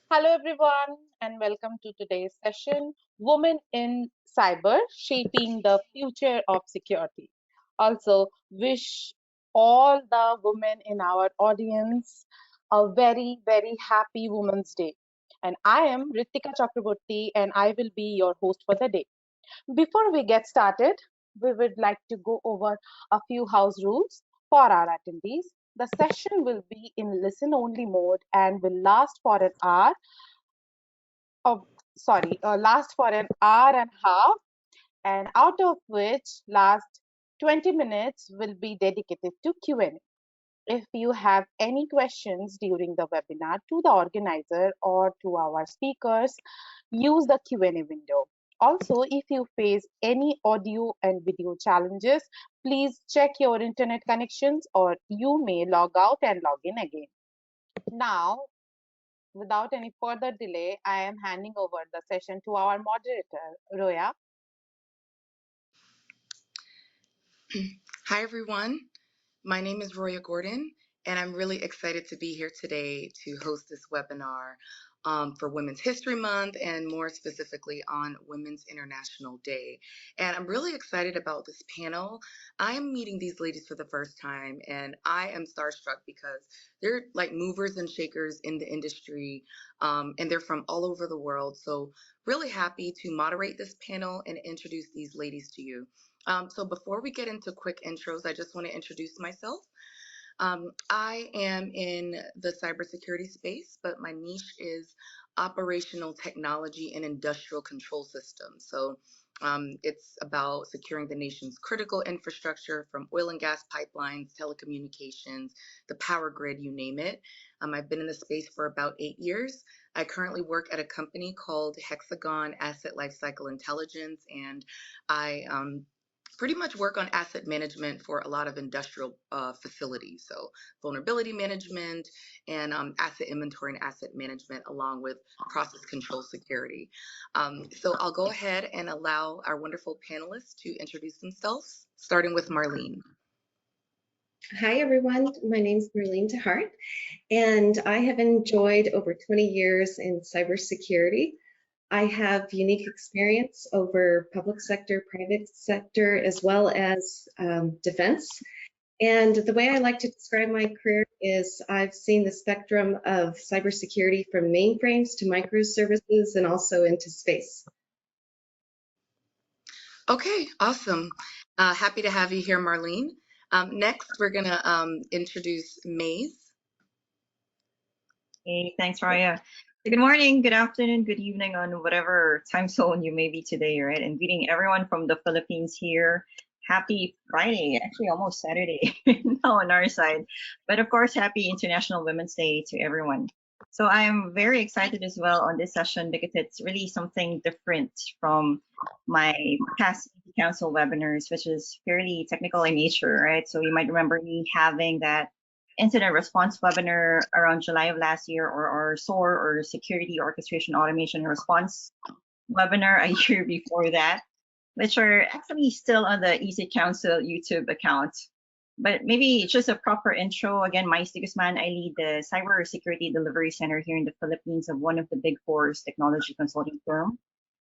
Hello, everyone, and welcome to today's session Women in Cyber Shaping the Future of Security. Also, wish all the women in our audience a very, very happy Women's Day. And I am Ritika Chakraborty, and I will be your host for the day. Before we get started, we would like to go over a few house rules for our attendees. The session will be in listen only mode and will last for an hour of last for an hour and a half, and out of which last 20 minutes will be dedicated to Q&A. If you have any questions during the webinar to the organizer or to our speakers, use the Q&A window. Also, if you face any audio and video challenges, please check your internet connections or you may log out and log in again. Now, without any further delay, I am handing over the session to our moderator, Roya. Hi, everyone. My name is Roya Gorgon, and I'm really excited to be here today to host this webinar for Women's History Month and more specifically on Women's International Day. And I'm really excited about this panel. I'm meeting these ladies for the first time, and I am starstruck because they're like movers and shakers in the industry, and they're from all over the world. So really happy to moderate this panel and introduce these ladies to you. So before we get into quick intros, I just want to introduce myself. I am in the cybersecurity space, but my niche is operational technology and industrial control systems. So it's about securing the nation's critical infrastructure from oil and gas pipelines, telecommunications, the power grid, you name it. I've been in the space for about 8 years. I currently work at a company called Hexagon Asset Lifecycle Intelligence, and I pretty much work on asset management for a lot of industrial facilities. So vulnerability management and asset inventory and asset management, along with process control security. So I'll go ahead and allow our wonderful panelists to introduce themselves, starting with Marlene. Hi, everyone. My name is Marlene Veum, and I have enjoyed over 20 years in cybersecurity. I have unique experience over public sector, private sector, as well as defense. And the way I like to describe my career is I've seen the spectrum of cybersecurity from mainframes to microservices and also into space. Okay, awesome. Happy to have you here, Marlene. Next, we're going to introduce Maez. Hey, thanks, Roya. Good morning, good afternoon, good evening on whatever time zone you may be today, right? And greeting everyone from the Philippines here. Happy Friday, actually almost Saturday now on our side. But of course, happy International Women's Day to everyone. So I'm very excited as well on this session because it's really something different from my past council webinars, which is fairly technical in nature, right? So you might remember me having that incident response webinar around July of last year, or SOAR, or Security Orchestration Automation Response webinar a year before that, which are actually still on the EC Council YouTube account. But maybe just a proper intro. Again, Maez de Guzman, I lead the Cybersecurity Delivery Center here in the Philippines of one of the Big Four's technology consulting firm.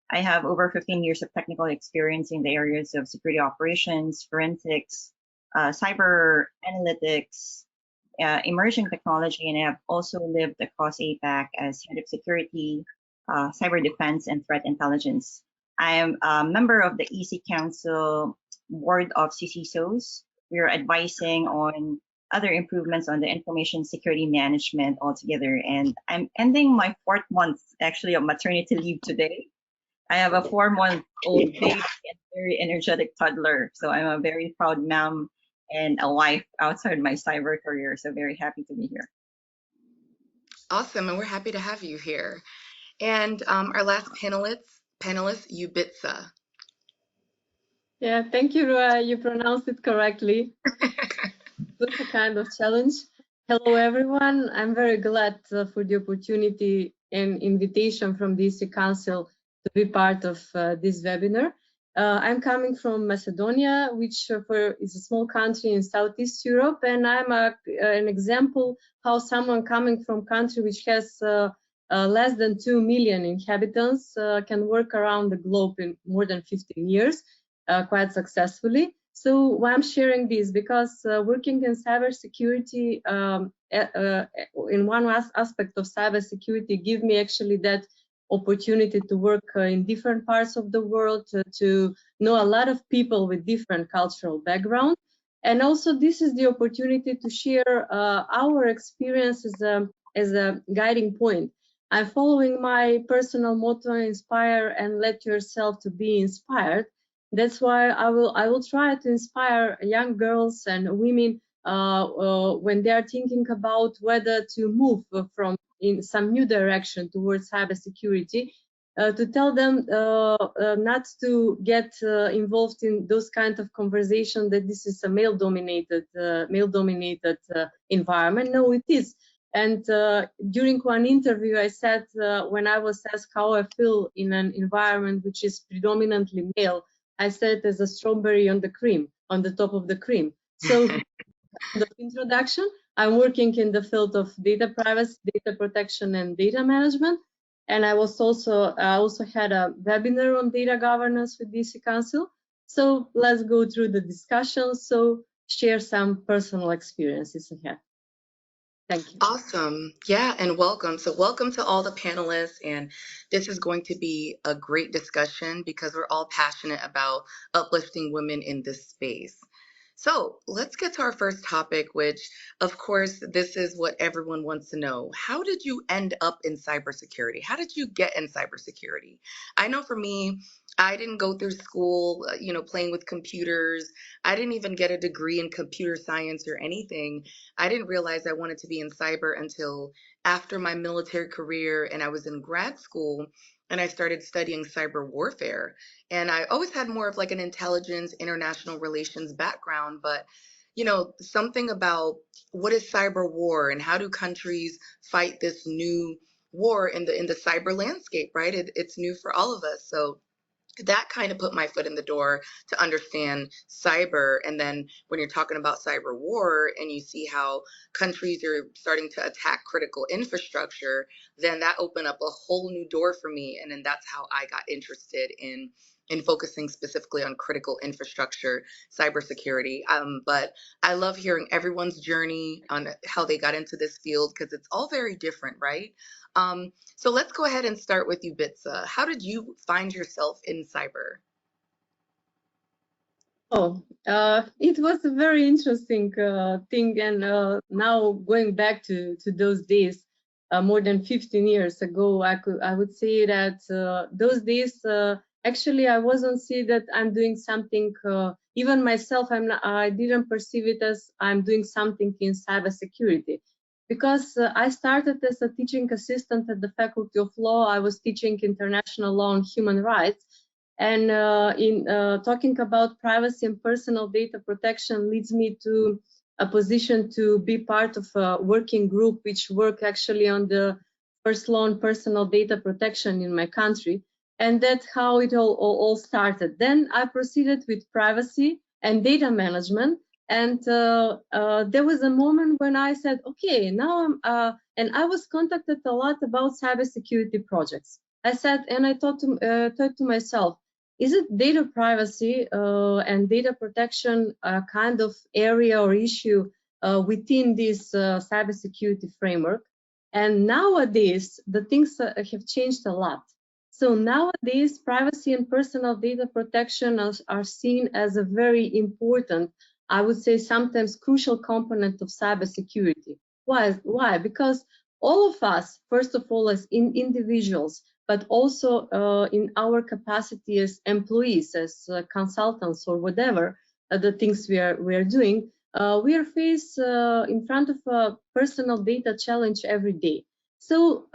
I have over 15 years of technical experience in the areas of security operations, forensics, cyber analytics, emerging technology, and I have also lived across APAC as head of security, cyber defense, and threat intelligence. I am a member of the EC Council board of CISOs. We are advising on other improvements on the information security management altogether. And I'm ending my 4th month actually of maternity leave today. I have a 4-month-old baby and very energetic toddler. So I'm a very proud mom and a wife outside my cyber career. So very happy to be here. Awesome, and we're happy to have you here. And our last panelist, Ljubica. Yeah, thank you, Roya. You pronounced it correctly. It's a kind of challenge. Hello, everyone. I'm very glad for the opportunity and invitation from the EC Council to be part of this webinar. I'm coming from Macedonia, which is a small country in Southeast Europe, and I'm an example how someone coming from country which has less than 2 million inhabitants, can work around the globe in more than 15 years, quite successfully. So why I'm sharing this, because working in cybersecurity, in one aspect of cybersecurity, give me actually that opportunity to work in different parts of the world, to know a lot of people with different cultural background. And also this is the opportunity to share our experience as a guiding point. I'm following my personal motto, inspire and let yourself to be inspired. That's why I will try to inspire young girls and women when they are thinking about whether to move from in some new direction towards cybersecurity, to tell them not to get involved in those kind of conversation that this is a male-dominated environment. No, it is. And during one interview, I said, when I was asked how I feel in an environment which is predominantly male, I said as a strawberry on the cream, on the top of the cream. So the introduction, I'm working in the field of data privacy, data protection, and data management. And I also had a webinar on data governance with DC Council. So let's go through the discussion. So share some personal experiences I have. Thank you. Awesome. Yeah, and welcome. So welcome to all the panelists. And this is going to be a great discussion because we're all passionate about uplifting women in this space. So let's get to our first topic, which, of course, this is what everyone wants to know. How did you end up in cybersecurity? How did you get in cybersecurity? I know for me, I didn't go through school, playing with computers. I didn't even get a degree in computer science or anything. I didn't realize I wanted to be in cyber until after my military career, and I was in grad school and I started studying cyber warfare. And I always had more of like an intelligence, international relations background, but something about what is cyber war and how do countries fight this new war in the cyber landscape, right? It's new for all of us. So that kind of put my foot in the door to understand cyber. And then when you're talking about cyber war and you see how countries are starting to attack critical infrastructure, then that opened up a whole new door for me. And then that's how I got interested in focusing specifically on critical infrastructure, cybersecurity. But I love hearing everyone's journey on how they got into this field because it's all very different, right? So let's go ahead and start with you, Bitsa. How did you find yourself in cyber? Oh, it was a very interesting thing. And now going back to those days, more than 15 years ago, I would say that those days, actually, I wasn't see that I'm doing something, even myself, I didn't perceive it as I'm doing something in cybersecurity. Because I started as a teaching assistant at the Faculty of Law. I was teaching international law and human rights. And in talking about privacy and personal data protection leads me to a position to be part of a working group which work actually on the first law on personal data protection in my country. And that's how it all started. Then I proceeded with privacy and data management. And there was a moment when I said, okay, now and I was contacted a lot about cybersecurity projects. I said, and I thought to myself, is it data privacy and data protection kind of area or issue within this cybersecurity framework? And nowadays, the things have changed a lot. So nowadays, privacy and personal data protection are seen as a very important, I would say sometimes crucial component of cybersecurity. Why? Because all of us, first of all, as individuals, but also in our capacity as employees, as consultants or whatever the things we are doing, we are faced in front of a personal data challenge every day. So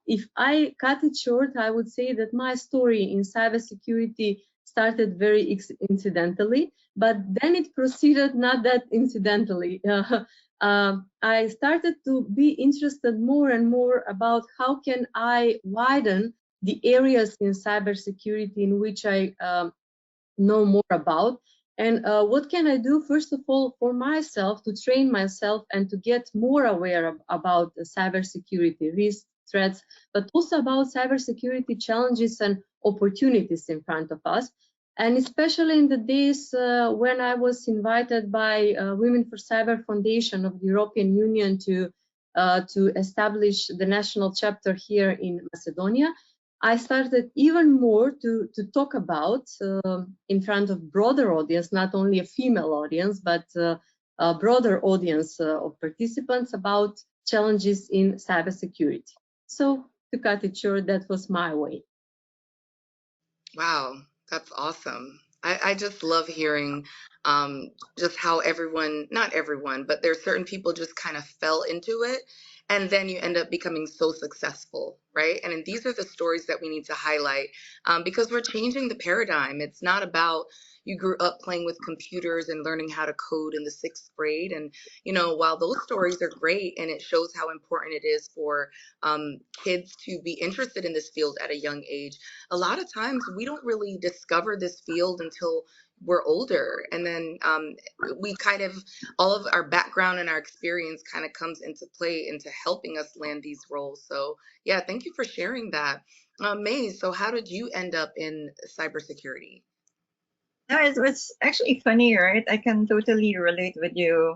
if I cut it short, I would say that my story in cybersecurity started very incidentally, but then it proceeded not that incidentally. I started to be interested more and more about how can I widen the areas in cybersecurity in which I know more about, and what can I do, first of all, for myself to train myself and to get more aware about the cybersecurity risks, threats, but also about cybersecurity challenges and opportunities in front of us. And especially in the days when I was invited by Women for Cyber Foundation of the European Union to establish the national chapter here in Macedonia, I started even more to talk about in front of broader audience, not only a female audience, but a broader audience of participants about challenges in cybersecurity. So to cut it short, that was my way. Wow, that's awesome. I just love hearing just how everyone, not everyone, but there's certain people just kind of fell into it. And then you end up becoming so successful, right? And these are the stories that we need to highlight because we're changing the paradigm. It's not about you grew up playing with computers and learning how to code in the 6th grade. And, you know, while those stories are great and it shows how important it is for kids to be interested in this field at a young age, a lot of times we don't really discover this field until we're older. And then we kind of, all of our background and our experience kind of comes into play into helping us land these roles. So yeah, thank you for sharing that. Maez, so how did you end up in cybersecurity? No, it's actually funny, right? I can totally relate with you,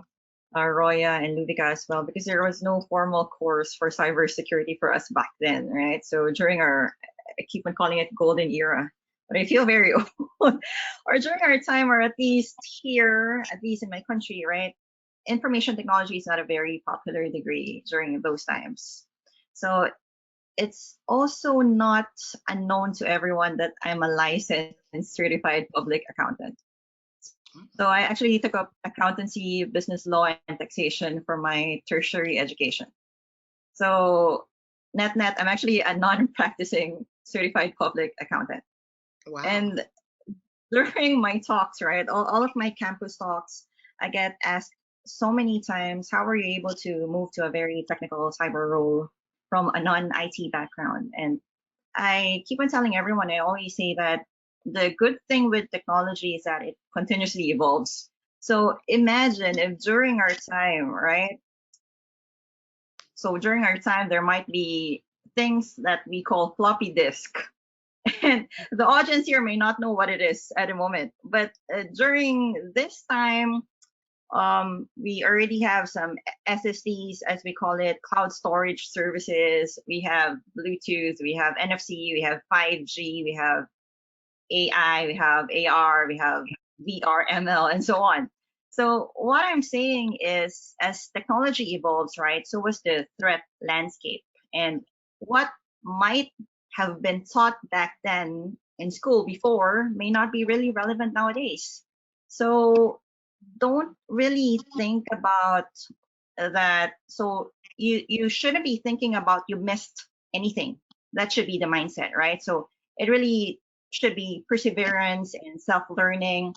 Roya and Ljubica as well, because there was no formal course for cybersecurity for us back then, right? So during our, I keep on calling it golden era, but I feel very old, or during our time, or at least here, at least in my country, right? Information technology is not a very popular degree during those times. So it's also not unknown to everyone that I'm a licensed certified public accountant. So I actually took up accountancy, business law, and taxation for my tertiary education. So net, I'm actually a non-practicing certified public accountant. Wow. And during my talks, right, all of my campus talks, I get asked so many times, how were you able to move to a very technical cyber role from a non-IT background? And I keep on telling everyone, I always say that the good thing with technology is that it continuously evolves. So imagine if during our time, right? So during our time, there might be things that we call floppy disk. And the audience here may not know what it is at the moment, but during this time, we already have some SSDs, as we call it, cloud storage services. We have Bluetooth, we have NFC, we have 5G, we have AI, we have AR, we have VR, ML, and so on. So what I'm saying is, as technology evolves, right, so was the threat landscape. And what might have been taught back then in school before may not be really relevant nowadays. So don't really think about that. So you shouldn't be thinking about you missed anything. That should be the mindset, right? So it really should be perseverance and self-learning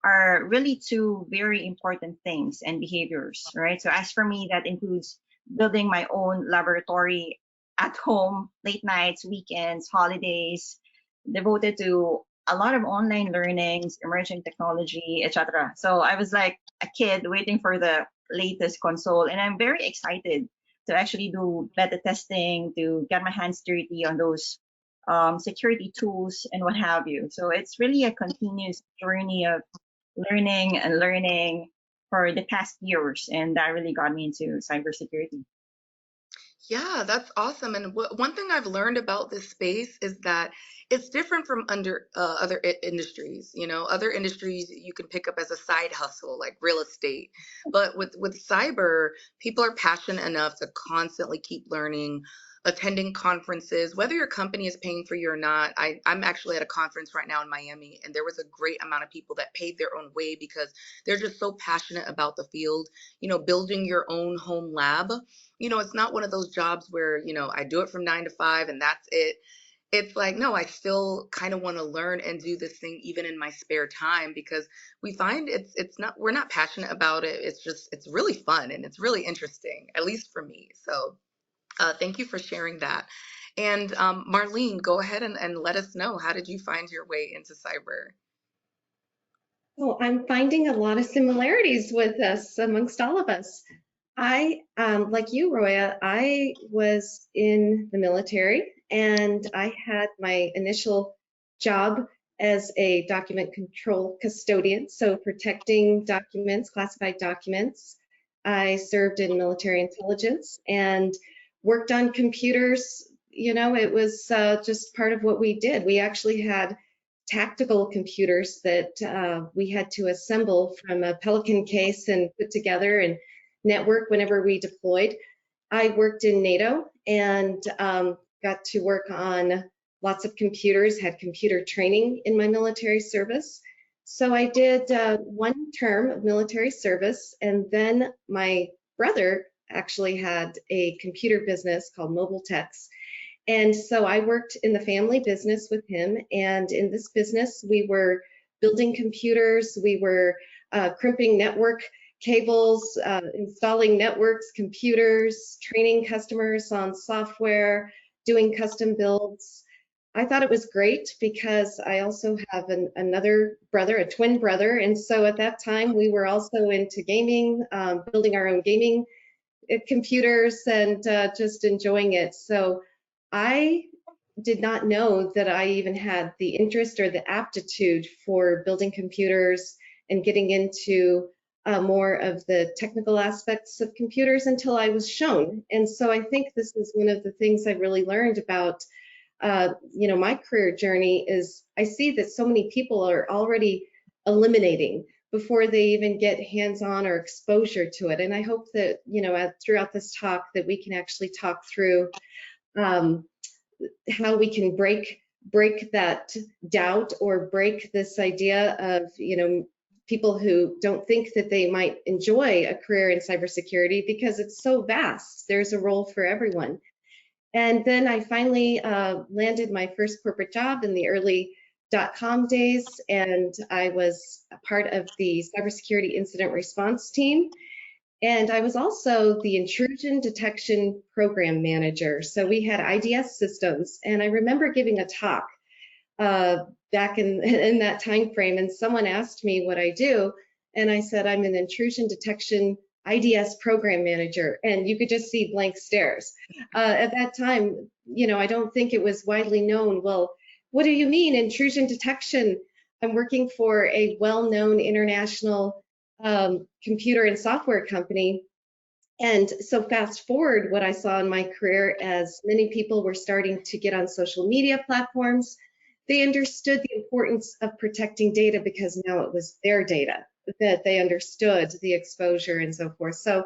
are really two very important things and behaviors, right? So as for me, that includes building my own laboratory at home, late nights, weekends, holidays, devoted to a lot of online learnings, emerging technology, etc. So I was like a kid waiting for the latest console, and I'm very excited to actually do beta testing, to get my hands dirty on those security tools and what have you. So it's really a continuous journey of learning and learning for the past years, and that really got me into cybersecurity. Yeah, that's awesome. And one thing I've learned about this space is that it's different from other industries. You know, other industries you can pick up as a side hustle, like real estate. But with cyber, people are passionate enough to constantly keep learning, attending conferences, whether your company is paying for you or not. I'm actually at a conference right now in Miami, and there was a great amount of people that paid their own way because they're just so passionate about the field. You know, building your own home lab. You know, it's not one of those jobs where, you know, I do it from 9 to 5 and that's it. It's like, no, I still kind of want to learn and do this thing even in my spare time because we find it's not, we're not passionate about it. It's just, it's really fun and it's really interesting, at least for me. So thank you for sharing that. And Marlene, go ahead and let us know, how did you find your way into cyber? So I'm finding a lot of similarities with us amongst all of us. Like you, Roya, I was in the military and I had my initial job as a document control custodian, so protecting documents, classified documents. I served in military intelligence and worked on computers. You know, it was just part of what we did. We actually had tactical computers that we had to assemble from a Pelican case and put together and network whenever we deployed. I worked in NATO and got to work on lots of computers, had computer training in my military service. So I did one term of military service, and then my brother actually had a computer business called Mobile Techs. And so I worked in the family business with him. And in this business, we were building computers, we were crimping network cables, installing networks, computers, training customers on software, doing custom builds. I thought it was great because I also have another brother, a twin brother. And so at that time, we were also into gaming, building our own gaming computers and just enjoying it. So I did not know that I even had the interest or the aptitude for building computers and getting into more of the technical aspects of computers until I was shown. And so I think this is one of the things I really learned about you know, my career journey is I see that so many people are already eliminating before they even get hands-on or exposure to it. And I hope that, you know, throughout this talk that we can actually talk through how we can break that doubt or break this idea of, you know, people who don't think that they might enjoy a career in cybersecurity because it's so vast. There's a role for everyone. And then I finally landed my first corporate job in the early .com days, and I was a part of the cybersecurity incident response team. And I was also the intrusion detection program manager. So we had IDS systems, and I remember giving a talk back in that time frame, and someone asked me what I do, and I said I'm an intrusion detection IDS program manager, and you could just see blank stares. At that time, you know, I don't think it was widely known. Well, what do you mean intrusion detection? I'm working for a well-known international computer and software company. And so fast forward what I saw in my career as many people were starting to get on social media platforms, they understood the importance of protecting data because now it was their data, that they understood the exposure and so forth. So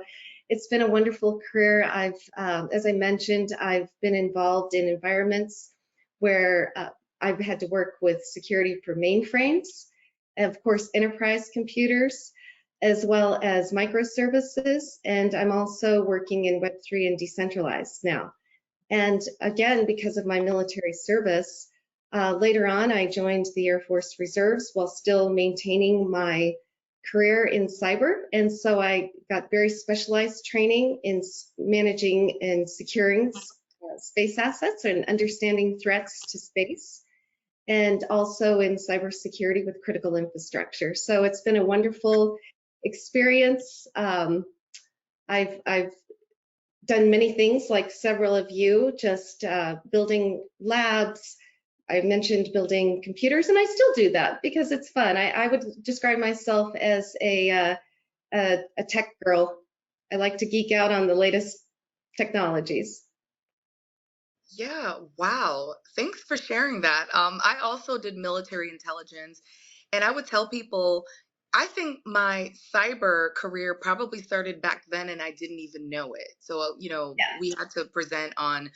it's been a wonderful career. As I mentioned, I've been involved in environments where I've had to work with security for mainframes, and of course, enterprise computers, as well as microservices. And I'm also working in Web3 and decentralized now. And again, because of my military service, later on, I joined the Air Force Reserves while still maintaining my career in cyber. And so I got very specialized training in managing and securing space assets and understanding threats to space, and also in cybersecurity with critical infrastructure. So it's been a wonderful experience. I've done many things like several of you, just building labs. I mentioned building computers, and I still do that because it's fun. I would describe myself as a tech girl. I like to geek out on the latest technologies. Yeah, wow. Thanks for sharing that. I also did military intelligence, and I would tell people, I think my cyber career probably started back then and I didn't even know it. So, you know, Yeah. we had to present on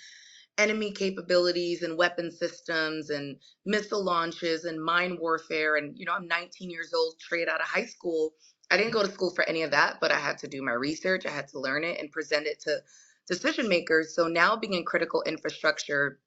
enemy capabilities and weapon systems and missile launches and mine warfare. And, you know, I'm 19 years old, straight out of high school. I didn't go to school for any of that, but I had to do my research. I had to learn it and present it to decision makers. So now being in critical infrastructure,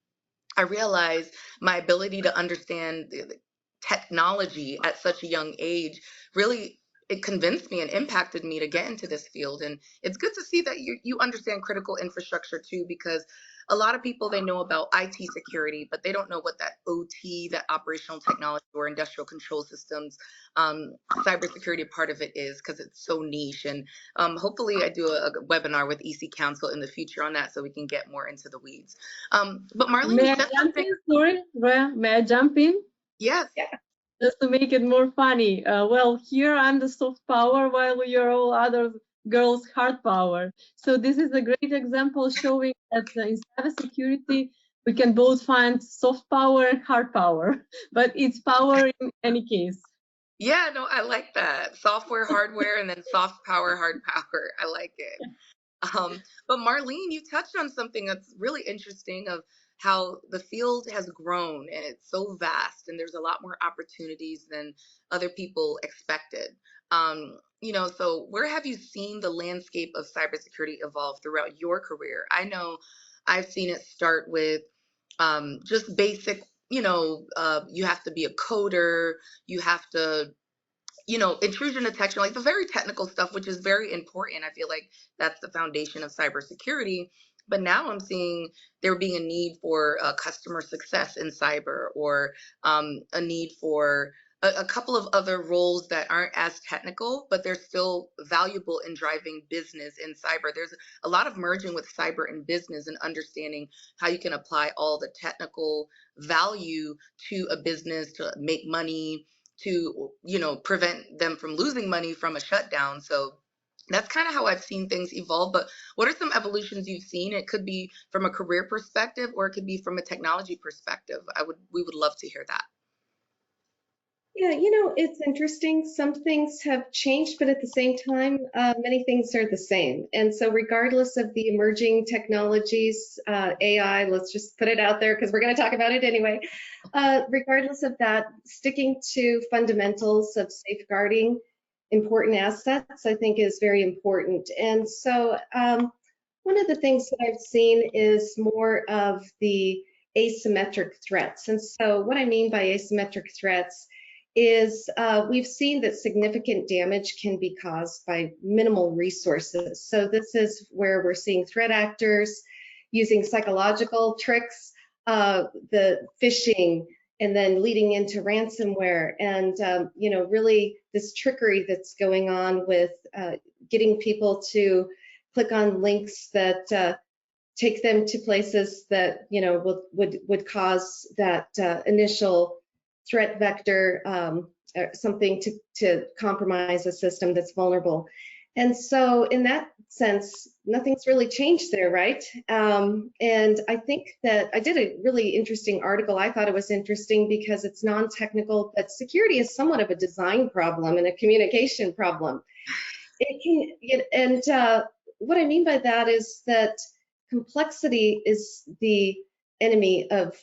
I realized my ability to understand the technology at such a young age really, it convinced me and impacted me to get into this field. And it's good to see that you understand critical infrastructure too, because a lot of people, they know about IT security, but they don't know what that OT, that operational technology or industrial control systems, cybersecurity part of it is, because it's so niche. And hopefully I do a webinar with EC Council in the future on that so we can get more into the weeds. But Marlene, May you I said jump something. in? Sorry, Roya, may I jump in? Yes. Just to make it more funny. Well, here I'm the soft power while you're all other girls hard power. So this is a great example showing that in cybersecurity, we can both find soft power and hard power, but it's power in any case. Yeah, no, I like that. Software, hardware, and then soft power, hard power. I like it. But Marlene, you touched on something that's really interesting of how the field has grown and it's so vast and there's a lot more opportunities than other people expected. So where have you seen the landscape of cybersecurity evolve throughout your career? I know I've seen it start with just basic, you have to be a coder, you have to intrusion detection, like the very technical stuff, which is very important. I feel like that's the foundation of cybersecurity. But now I'm seeing there being a need for customer success in cyber, or a need for a couple of other roles that aren't as technical, but they're still valuable in driving business in cyber. There's a lot of merging with cyber and business and understanding how you can apply all the technical value to a business to make money, to prevent them from losing money from a shutdown. So that's kind of how I've seen things evolve. But what are some evolutions you've seen? It could be from a career perspective, or it could be from a technology perspective. We would love to hear that. Yeah, it's interesting. Some things have changed, but at the same time, many things are the same. And so regardless of the emerging technologies, AI, let's just put it out there because we're going to talk about it anyway. Regardless of that, sticking to fundamentals of safeguarding important assets, I think, is very important. And so one of the things that I've seen is more of the asymmetric threats. And so what I mean by asymmetric threats is we've seen that significant damage can be caused by minimal resources. So this is where we're seeing threat actors using psychological tricks, the phishing, and then leading into ransomware, and really this trickery that's going on with getting people to click on links that take them to places that would cause that initial threat vector, something to compromise a system that's vulnerable. And so in that sense, nothing's really changed there, right? And I think that I did a really interesting article. I thought it was interesting because it's non-technical, but security is somewhat of a design problem and a communication problem. What I mean by that is that complexity is the enemy of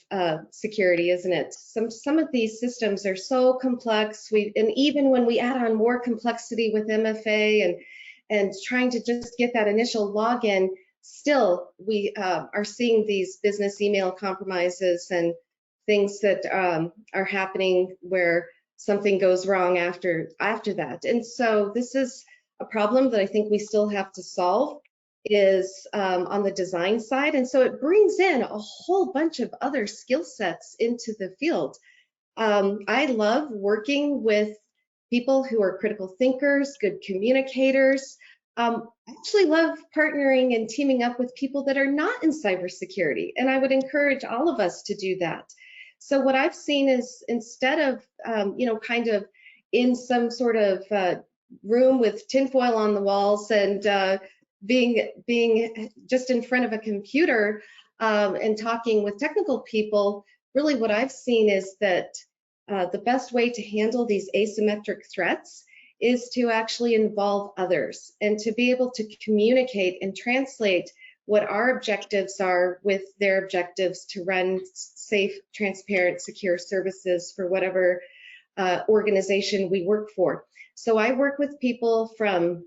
security, isn't it? Some of these systems are so complex. And even when we add on more complexity with MFA and trying to just get that initial login, still we are seeing these business email compromises and things that are happening where something goes wrong after that. And so this is a problem that I think we still have to solve, is on the design side. And so it brings in a whole bunch of other skill sets into the field. I love working with people who are critical thinkers, good communicators. I actually love partnering and teaming up with people that are not in cybersecurity, and I would encourage all of us to do that. So what I've seen is, instead of kind of in some sort of room with tinfoil on the walls and being just in front of a computer and talking with technical people, really what I've seen is that the best way to handle these asymmetric threats is to actually involve others and to be able to communicate and translate what our objectives are with their objectives to run safe, transparent, secure services for whatever organization we work for. So I work with people from,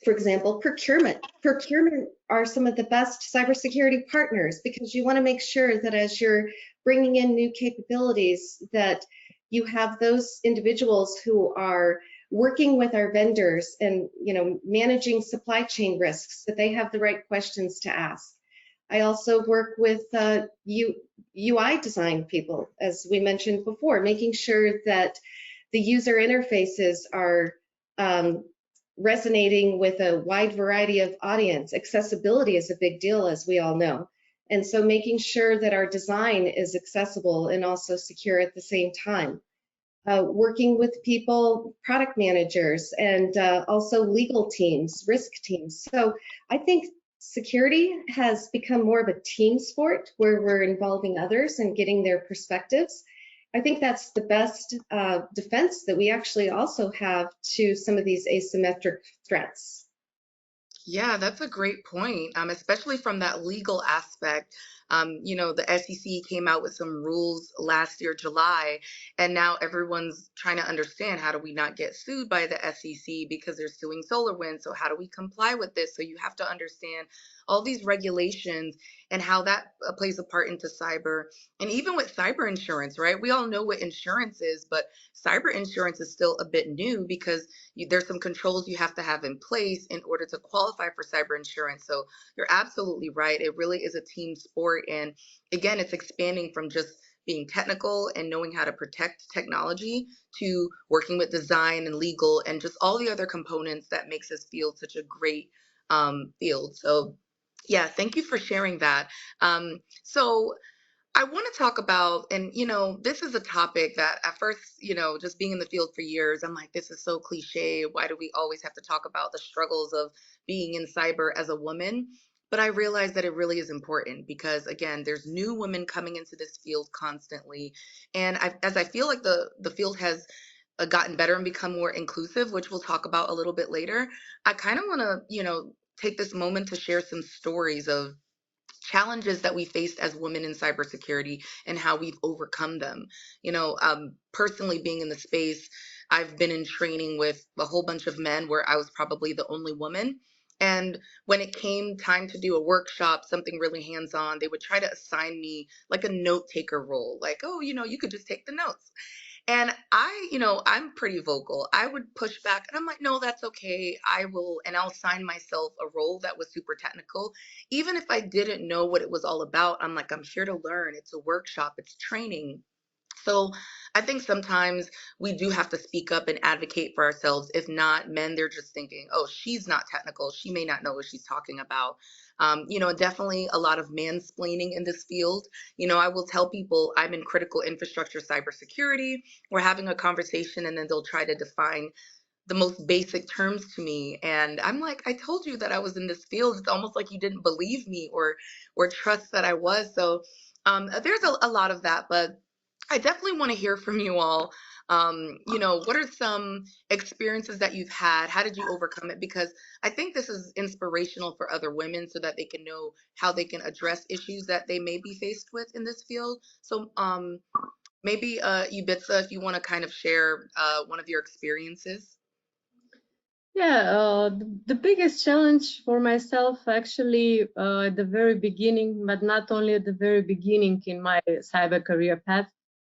for example, procurement. Procurement are some of the best cybersecurity partners, because you want to make sure that as you're bringing in new capabilities, that you have those individuals who are working with our vendors and managing supply chain risks, that they have the right questions to ask. I also work with UI design people, as we mentioned before, making sure that the user interfaces are resonating with a wide variety of audience. Accessibility is a big deal, as we all know. And so making sure that our design is accessible and also secure at the same time. Working with people, product managers, and also legal teams, risk teams. So I think security has become more of a team sport where we're involving others and getting their perspectives. I think that's the best defense that we actually also have to some of these asymmetric threats. Yeah, that's a great point, especially from that legal aspect. You know, the SEC came out with some rules last year, July, and now everyone's trying to understand, how do we not get sued by the SEC because they're suing SolarWinds? So how do we comply with this? So you have to understand all these regulations and how that plays a part into cyber. And even with cyber insurance, right? We all know what insurance is, but cyber insurance is still a bit new because there's some controls you have to have in place in order to qualify for cyber insurance. So you're absolutely right. It really is a team sport. And again, it's expanding from just being technical and knowing how to protect technology to working with design and legal and just all the other components that makes this field such a great field. So yeah, thank you for sharing that. So I want to talk about, and you know, this is a topic that at first, you know, just being in the field for years, I'm like, this is so cliche. Why do we always have to talk about the struggles of being in cyber as a woman? But I realized that it really is important because, again, there's new women coming into this field constantly. And as I feel like the field has gotten better and become more inclusive, which we'll talk about a little bit later, I kind of want to, you know, take this moment to share some stories of challenges that we faced as women in cybersecurity and how we've overcome them. You know, personally being in the space, I've been in training with a whole bunch of men where I was probably the only woman. And when it came time to do a workshop, something really hands-on, they would try to assign me like a note taker role, like, oh, you know, you could just take the notes. And I, you know, I'm pretty vocal. I would push back and I'm like, no, that's okay. I will, and I'll assign myself a role that was super technical. Even if I didn't know what it was all about, I'm like, I'm here to learn. It's a workshop, it's training. So I think sometimes we do have to speak up and advocate for ourselves. If not, men, they're just thinking, oh, she's not technical. She may not know what she's talking about. You know, definitely a lot of mansplaining in this field. You know, I will tell people I'm in critical infrastructure cybersecurity. We're having a conversation and then they'll try to define the most basic terms to me. And I'm like, I told you that I was in this field. It's almost like you didn't believe me or trust that I was. So there's a lot of that, but I definitely want to hear from you all. You know, what are some experiences that you've had? How did you overcome it? Because I think this is inspirational for other women so that they can know how they can address issues that they may be faced with in this field. So maybe Ljubica, if you want to kind of share one of your experiences. Yeah, the biggest challenge for myself actually at the very beginning, but not only at the very beginning in my cyber career path,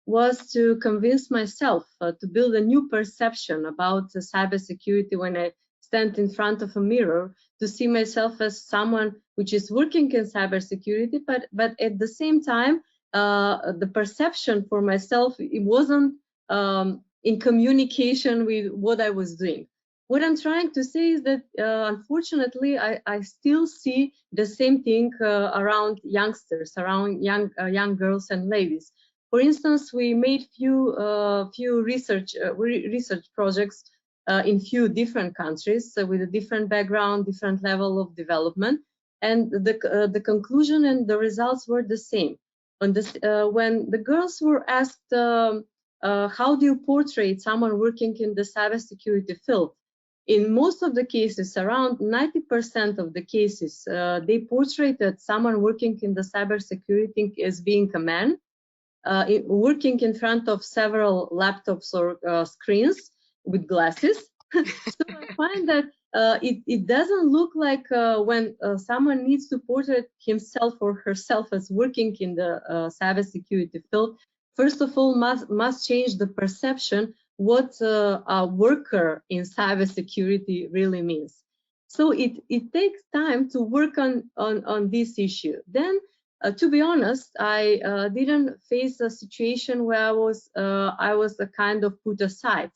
was to convince myself to build a new perception about cybersecurity when I stand in front of a mirror, to see myself as someone which is working in cybersecurity, but at the same time, the perception for myself, it wasn't in communication with what I was doing. What I'm trying to say is that unfortunately, I still see the same thing around youngsters, around young girls and ladies. For instance, we made few research projects in few different countries with a different background, different level of development, and the conclusion and the results were the same. On this, when the girls were asked, how do you portray someone working in the cybersecurity field? In most of the cases, around 90% of the cases, they portrayed someone working in the cybersecurity as being a man, working in front of several laptops or screens with glasses. So I find that it doesn't look like when someone needs to portray himself or herself as working in the cybersecurity field, first of all, must change the perception what a worker in cybersecurity really means. So it takes time to work on this issue. Then, to be honest, I didn't face a situation where I was a kind of put aside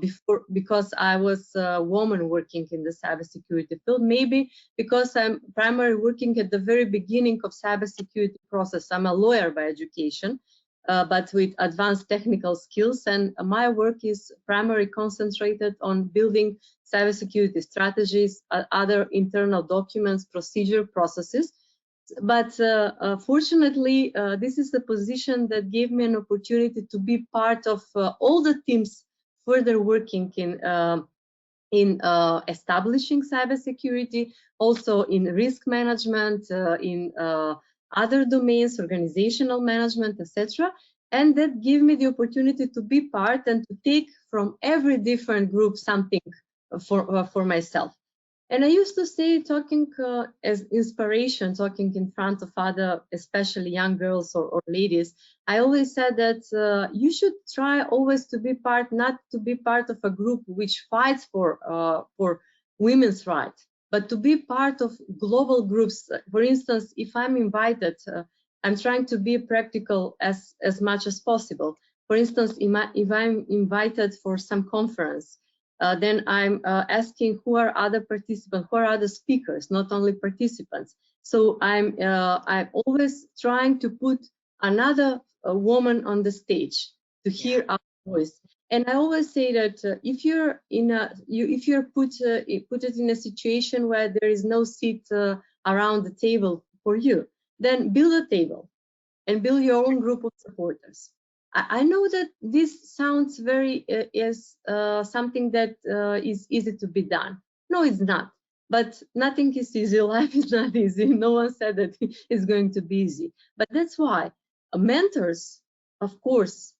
before, because I was a woman working in the cybersecurity field. Maybe because I'm primarily working at the very beginning of cybersecurity process. I'm a lawyer by education, but with advanced technical skills, and my work is primarily concentrated on building cybersecurity strategies, other internal documents, procedure, processes. But fortunately, this is a position that gave me an opportunity to be part of all the teams further working in establishing cybersecurity, also in risk management, in other domains, organizational management, etc. And that gave me the opportunity to be part and to take from every different group something for myself. And I used to say, talking as inspiration, talking in front of other, especially young girls or ladies, I always said that you should try always to be part, not to be part of a group which fights for women's rights, but to be part of global groups. For instance, if I'm invited, I'm trying to be practical as much as possible. For instance, if I'm invited for some conference, then I'm asking who are other participants, who are other speakers, not only participants. So I'm always trying to put another woman on the stage to hear our voice. And I always say that if you're in if you're put it in a situation where there is no seat around the table for you, then build a table and build your own group of supporters. I know that this sounds very as something that is easy to be done. No, it's not. But nothing is easy. Life is not easy. No one said that it's going to be easy. But that's why mentors, of course,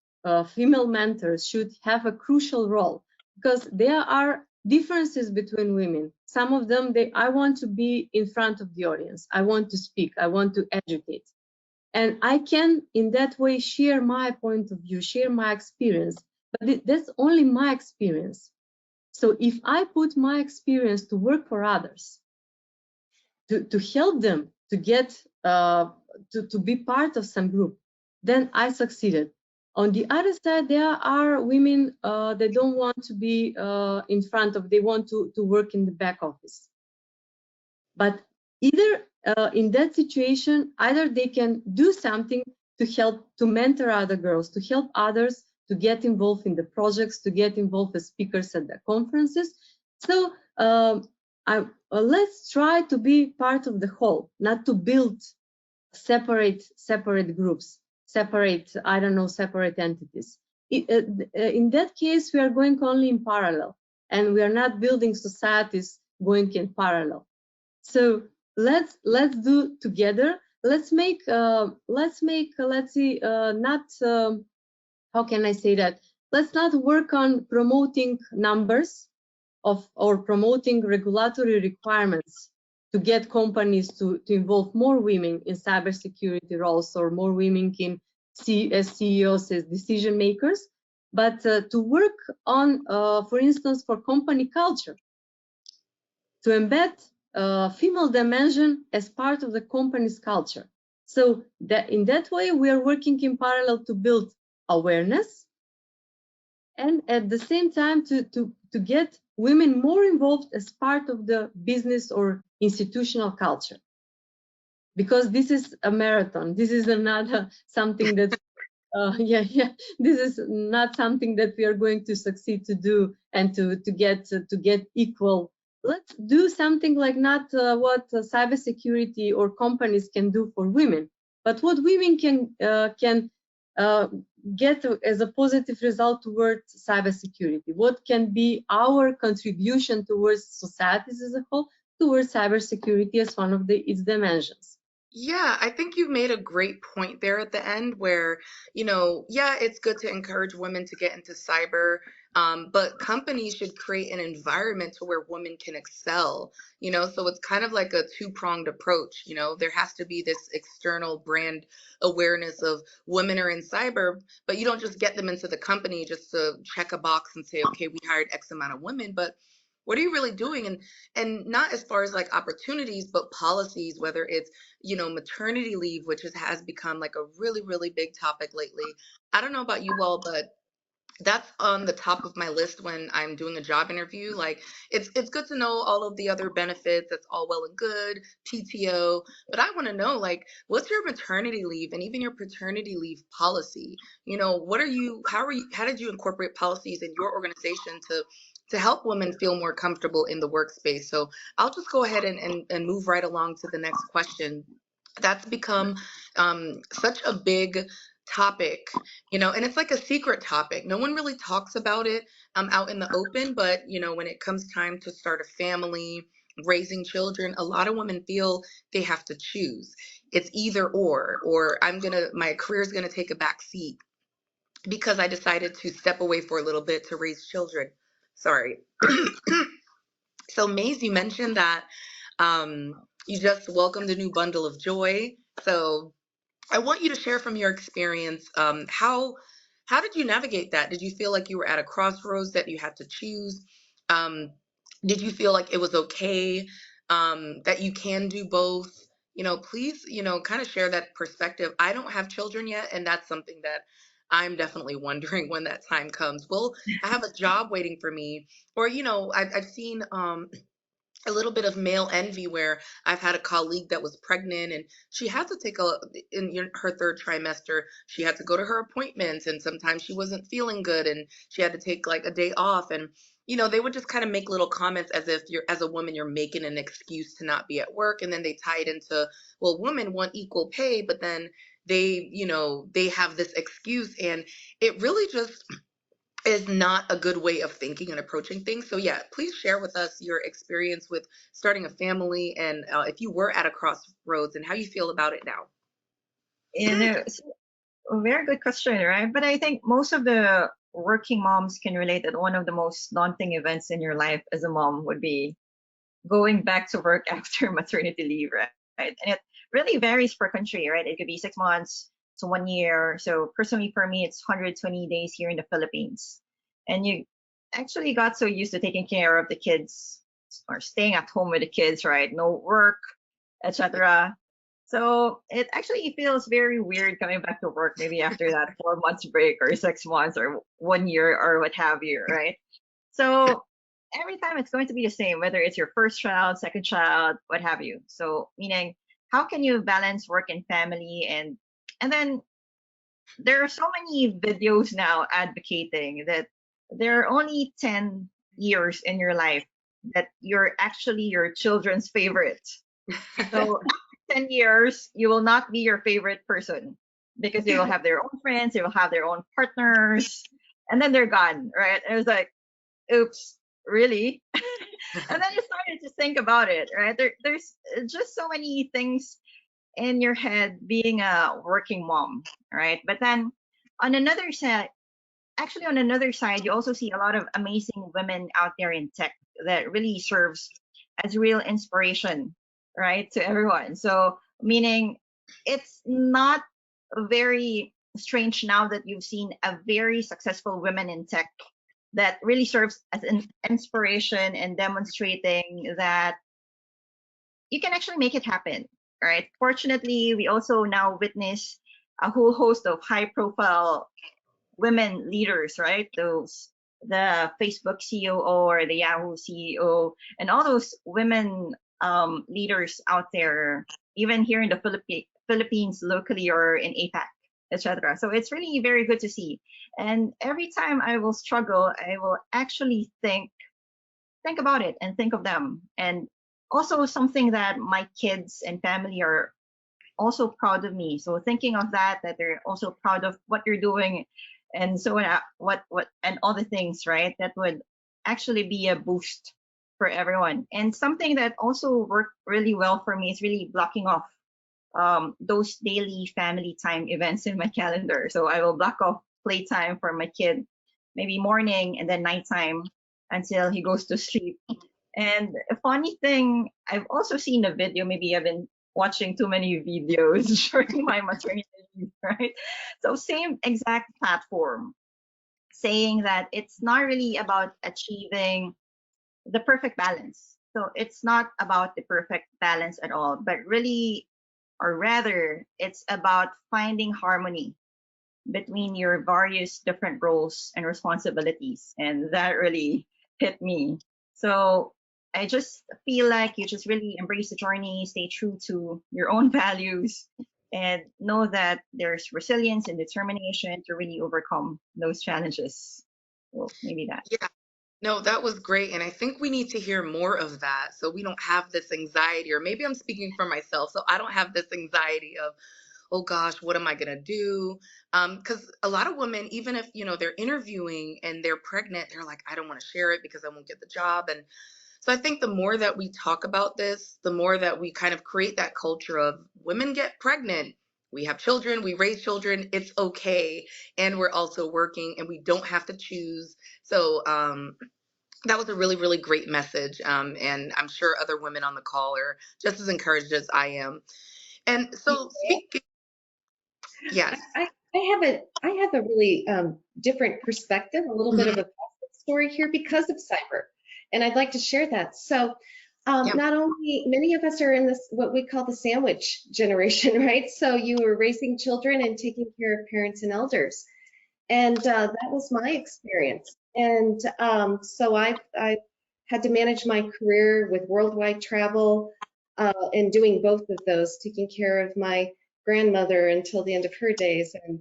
female mentors should have a crucial role, because there are differences between women. Some of them, I want to be in front of the audience. I want to speak. I want to educate. And I can, in that way, share my point of view, share my experience. But that's only my experience. So if I put my experience to work for others, to help them to get to be part of some group, then I succeeded. On the other side, there are women that don't want to be in front of, they want to work in the back office. But either in that situation, either they can do something to help to mentor other girls, to help others to get involved in the projects, to get involved as speakers at the conferences. So let's try to be part of the whole, not to build separate groups, separate, I don't know, separate entities. In that case, we are going only in parallel, and we are not building societies going in parallel. So let's do together. Let's make let's see not how can I say that? Let's not work on promoting numbers or promoting regulatory requirements to get companies to involve more women in cybersecurity roles or more women in as CEOs, as decision makers, but to work on, for instance, for company culture, to embed female dimension as part of the company's culture. So that in that way, we are working in parallel to build awareness, and at the same time to get women more involved as part of the business or institutional culture. Because this is a marathon. This is another something that this is not something that we are going to succeed to do and to get equal. Let's do something like not what cybersecurity or companies can do for women, but what women can get as a positive result towards cybersecurity. What can be our contribution towards societies as a whole, towards cybersecurity as one of its dimensions. Yeah, I think you made a great point there at the end where, yeah, it's good to encourage women to get into cyber, but companies should create an environment to where women can excel, so it's kind of like a two-pronged approach. There has to be this external brand awareness of women are in cyber, but you don't just get them into the company just to check a box and say, okay, we hired X amount of women, but what are you really doing? And not as far as like opportunities, but policies, whether it's, you know, maternity leave, which has become like a really, really big topic lately. I don't know about you all, but that's on the top of my list when I'm doing a job interview. Like it's good to know all of the other benefits. That's all well and good, PTO, but I want to know, like, what's your maternity leave and even your paternity leave policy? You know, what are you, how did you incorporate policies in your organization to help women feel more comfortable in the workspace? So I'll just go ahead and move right along to the next question. That's become such a big topic, you know, and it's like a secret topic. No one really talks about it out in the open, but, you know, when it comes time to start a family, raising children, a lot of women feel they have to choose. It's either or my career's gonna take a back seat because I decided to step away for a little bit to raise children. Sorry. So Maze, you mentioned that you just welcomed a new bundle of joy. So I want you to share from your experience, how did you navigate that? Did you feel like you were at a crossroads that you had to choose? Um, did you feel like it was okay, that you can do both? You know, please, you know, kind of share that perspective. I don't have children yet, and that's something that I'm definitely wondering when that time comes. Will I have a job waiting for me? Or, you know, I've seen a little bit of male envy where I've had a colleague that was pregnant and she had to take her third trimester, she had to go to her appointments and sometimes she wasn't feeling good and she had to take like a day off. And, you know, they would just kind of make little comments as if as a woman, you're making an excuse to not be at work. And then they tie it into, well, women want equal pay, but then they have this excuse, and it really just is not a good way of thinking and approaching things. So yeah, please share with us your experience with starting a family and if you were at a crossroads and how you feel about it now. You know, it's a very good question, right? But I think most of the working moms can relate that one of the most daunting events in your life as a mom would be going back to work after maternity leave, right? And it really varies per country, right? It could be 6 months to 1 year. So personally for me, it's 120 days here in the Philippines. And you actually got so used to taking care of the kids or staying at home with the kids, right? No work, etc. So it actually feels very weird coming back to work maybe after that 4 months break or 6 months or 1 year or what have you, right? So every time it's going to be the same, whether it's your first child, second child, what have you. So meaning, how can you balance work and family? And then there are so many videos now advocating that there are only 10 years in your life that you're actually your children's favorite. So 10 years, you will not be your favorite person because they will have their own friends, they will have their own partners, and then they're gone, right? And it was like, oops, really? And then you started to think about it, right? There's just so many things in your head being a working mom, right? But then on another side, actually on another side, you also see a lot of amazing women out there in tech that really serves as real inspiration, right, to everyone. So meaning it's not very strange now that you've seen a very successful women in tech that really serves as an inspiration and demonstrating that you can actually make it happen, right? Fortunately, we also now witness a whole host of high profile women leaders, right? The Facebook COO or the Yahoo CEO, and all those women leaders out there, even here in the Philippines locally or in APAC, etc. So it's really very good to see. And every time I will struggle, I will actually think about it and think of them. And also something that my kids and family are also proud of me. So thinking of that they're also proud of what you're doing, and so on, what and all the things, right? That would actually be a boost for everyone. And something that also worked really well for me is really blocking off those daily family time events in my calendar. So I will block off playtime for my kid, maybe morning and then nighttime until he goes to sleep. And a funny thing, I've also seen a video, maybe I've been watching too many videos during my maternity leave, right? So same exact platform saying that it's not really about achieving the perfect balance. So it's not about the perfect balance at all, but really, or rather, it's about finding harmony between your various different roles and responsibilities. And that really hit me. So I just feel like you just really embrace the journey, stay true to your own values, and know that there's resilience and determination to really overcome those challenges. So maybe that. Yeah. No, that was great. And I think we need to hear more of that so we don't have this anxiety, or maybe I'm speaking for myself, so I don't have this anxiety of, oh gosh, what am I going to do? Because a lot of women, even if, they're interviewing and they're pregnant, they're like, I don't want to share it because I won't get the job. And so I think the more that we talk about this, the more that we kind of create that culture of women get pregnant. We have children, we raise children, it's okay. And we're also working and we don't have to choose. So that was a really, really great message. And I'm sure other women on the call are just as encouraged as I am. And so speaking, yes. I have a really different perspective, a little bit of a story here because of cyber, and I'd like to share that. So, Yep. not only many of us are in this what we call the sandwich generation, right? So you were raising children and taking care of parents and elders, and that was my experience. And so I had to manage my career with worldwide travel and doing both of those, taking care of my grandmother until the end of her days, and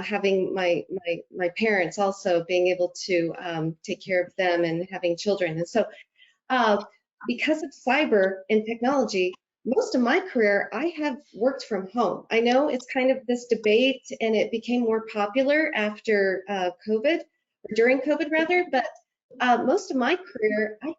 having my parents also being able to take care of them and having children. And so because of cyber and technology, most of my career I have worked from home. I know it's kind of this debate, and it became more popular after COVID, or during COVID rather, but most of my career I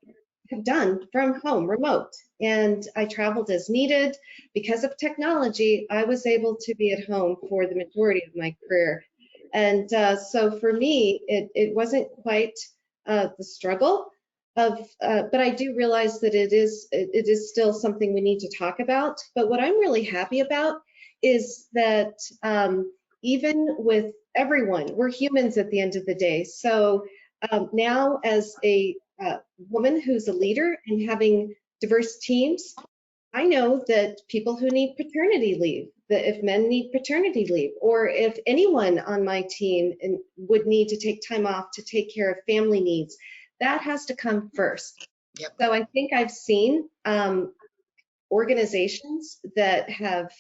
have done from home, remote, and I traveled as needed. Because of technology, I was able to be at home for the majority of my career. And so for me, it wasn't quite the struggle of, but I do realize that it is still something we need to talk about. But what I'm really happy about is that even with everyone, we're humans at the end of the day. So now as a woman who's a leader and having diverse teams, I know that people who need paternity leave, that if men need paternity leave, or if anyone on my team would need to take time off to take care of family needs, that has to come first. Yep. So I think I've seen organizations that have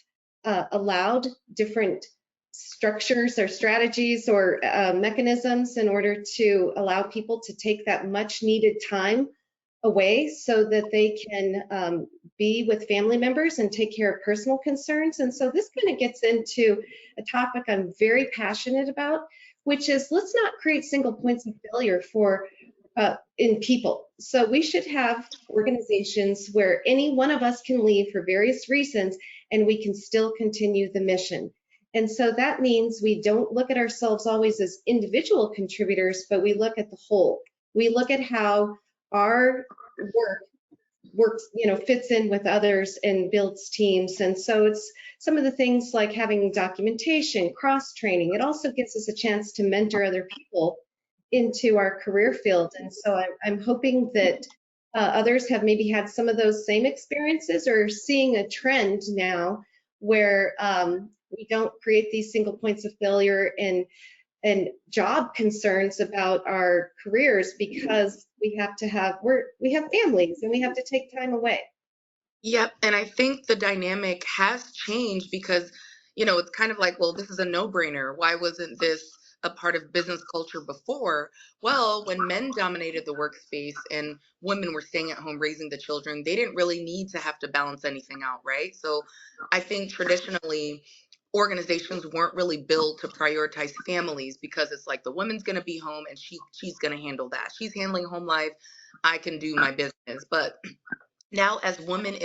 allowed different structures or strategies or mechanisms in order to allow people to take that much needed time away so that they can be with family members and take care of personal concerns. And so this kind of gets into a topic I'm very passionate about, which is let's not create single points of failure for in people. So we should have organizations where any one of us can leave for various reasons and we can still continue the mission. And so that means we don't look at ourselves always as individual contributors, but we look at the whole. We look at how our works, fits in with others and builds teams. And so it's some of the things like having documentation, cross training. It also gives us a chance to mentor other people into our career field. And so I'm hoping that others have maybe had some of those same experiences or seeing a trend now where we don't create these single points of failure and job concerns about our careers because we have families and we have to take time away. Yep. And I think the dynamic has changed because, it's kind of like, well, this is a no-brainer. Why wasn't this a part of business culture before? Well, when men dominated the workspace and women were staying at home raising the children, they didn't really need to have to balance anything out, right? So I think traditionally organizations weren't really built to prioritize families because it's like the woman's going to be home and she's going to handle that. She's handling home life. I can do my business. But now as women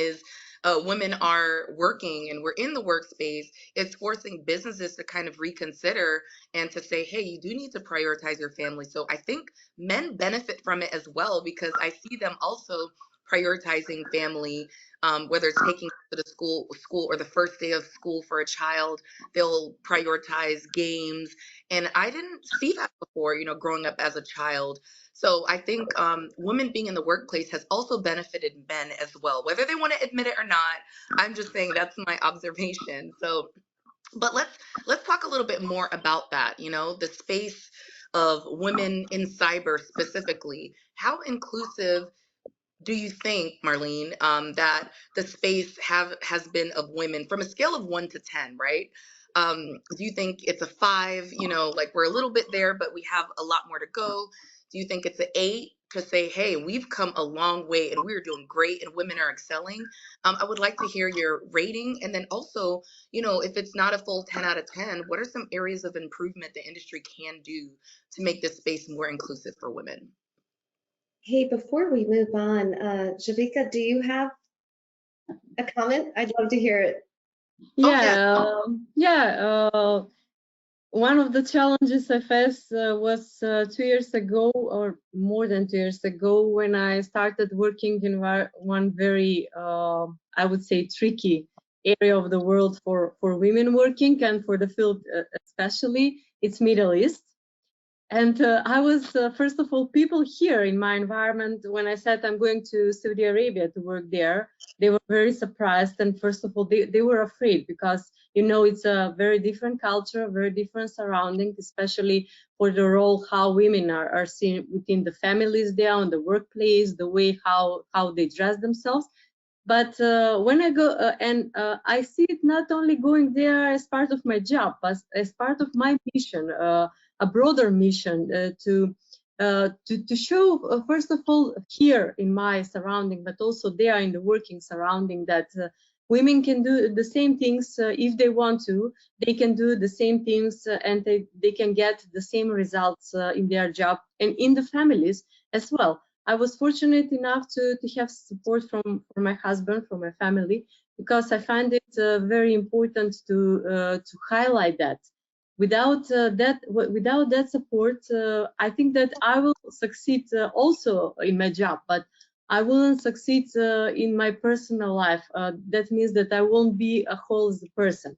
are working and we're in the workspace, it's forcing businesses to kind of reconsider and to say, hey, you do need to prioritize your family. So I think men benefit from it as well because I see them also prioritizing family, whether it's taking to the school or the first day of school for a child, they'll prioritize games. And I didn't see that before, growing up as a child. So I think women being in the workplace has also benefited men as well, whether they want to admit it or not. I'm just saying that's my observation. So, but let's talk a little bit more about that, the space of women in cyber specifically. How inclusive do you think, Marlene, that the space has been of women from a scale of 1 to 10, right? Do you think it's a 5? Like we're a little bit there, but we have a lot more to go. Do you think it's an 8 to say, hey, we've come a long way and we're doing great and women are excelling? I would like to hear your rating, and then also, if it's not a full 10 out of 10, what are some areas of improvement the industry can do to make this space more inclusive for women? Hey, before we move on, Ljubica, do you have a comment? I'd love to hear it. One of the challenges I faced was 2 years ago, or more than 2 years ago, when I started working in one very, I would say, tricky area of the world for women working, and for the field especially. It's Middle East. And I was, first of all, people here in my environment, when I said I'm going to Saudi Arabia to work there, they were very surprised. And first of all, they were afraid because, it's a very different culture, very different surrounding, especially for the role how women are seen within the families there, on the workplace, the way how they dress themselves. But when I go I see it not only going there as part of my job, but as part of my mission, a broader mission to show, first of all, here in my surrounding, but also there in the working surrounding, that women can do the same things if they want to. They can do the same things and they can get the same results in their job and in the families as well. I was fortunate enough to have support from my husband, from my family, because I find it very important to highlight that. Without that support, I think that I will succeed also in my job, but I wouldn't succeed in my personal life. That means that I won't be a whole person.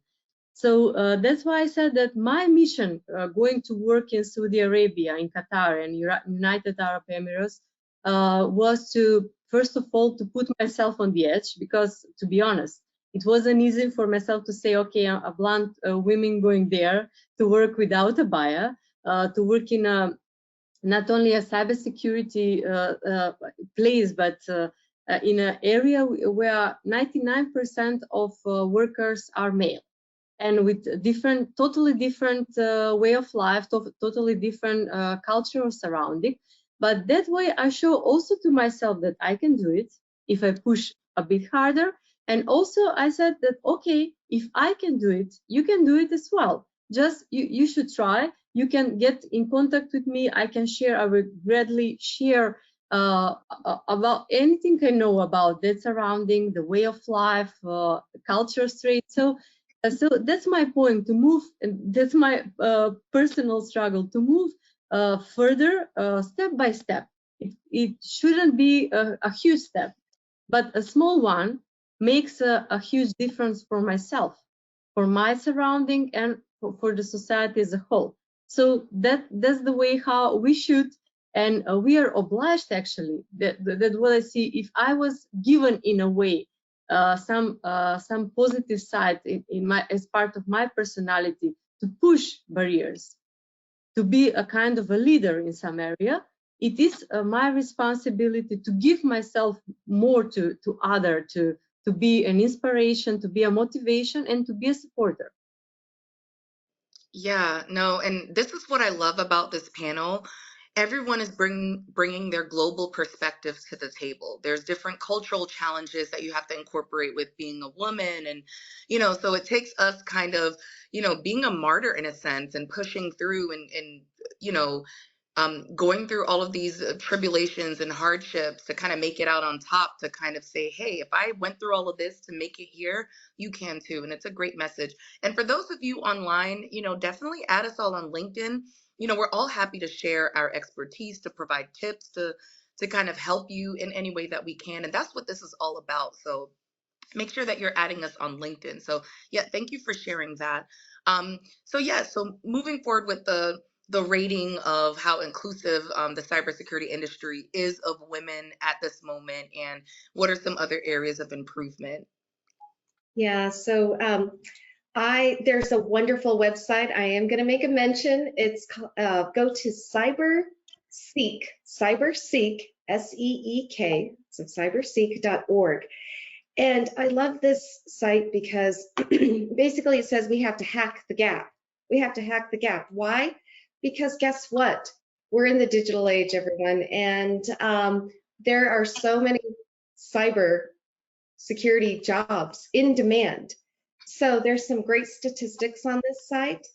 So that's why I said that my mission, going to work in Saudi Arabia, in Qatar, and United Arab Emirates, was to, first of all, to put myself on the edge, because, to be honest, it wasn't easy for myself to say, okay, a blonde woman going there to work without a buyer, to work in not only a cybersecurity place, but in an area where 99% of workers are male, and with totally different way of life, totally different cultural surrounding. But that way I show also to myself that I can do it if I push a bit harder. And also I said that, okay, if I can do it, you can do it as well. Just you should try. You can get in contact with me. I can share, I will gladly share about anything I know about that surrounding, the way of life, culture trait. So that's my point, to move, and that's my personal struggle, to move further, step by step. It shouldn't be a huge step, but a small one makes a huge difference for myself, for my surrounding, and for the society as a whole. So that's the way how we should, and we are obliged, actually. That what I see. If I was given, in a way, some positive side in my, as part of my personality, to push barriers, to be a kind of a leader in some area, it is my responsibility to give myself more to other, to be an inspiration, to be a motivation, and to be a supporter. Yeah, no, and this is what I love about this panel. Everyone is bringing their global perspectives to the table. There's different cultural challenges that you have to incorporate with being a woman. And, so it takes us kind of, being a martyr in a sense, and pushing through and going through all of these tribulations and hardships to kind of make it out on top, to kind of say, hey, if I went through all of this to make it here, you can too. And it's a great message. And for those of you online, definitely add us all on LinkedIn. We're all happy to share our expertise, to provide tips, to to kind of help you in any way that we can. And that's what this is all about. So make sure that you're adding us on LinkedIn. So yeah, thank you for sharing that. So moving forward with the rating of how inclusive the cybersecurity industry is of women at this moment, and what are some other areas of improvement? Yeah, so there's a wonderful website. I am going to make a mention. It's go to Cyberseek, SEEK, so cyberseek.org. And I love this site because basically it says we have to hack the gap. We have to hack the gap. Why? Because guess what? We're in the digital age, everyone, and there are so many cyber security jobs in demand. So there's some great statistics on this site.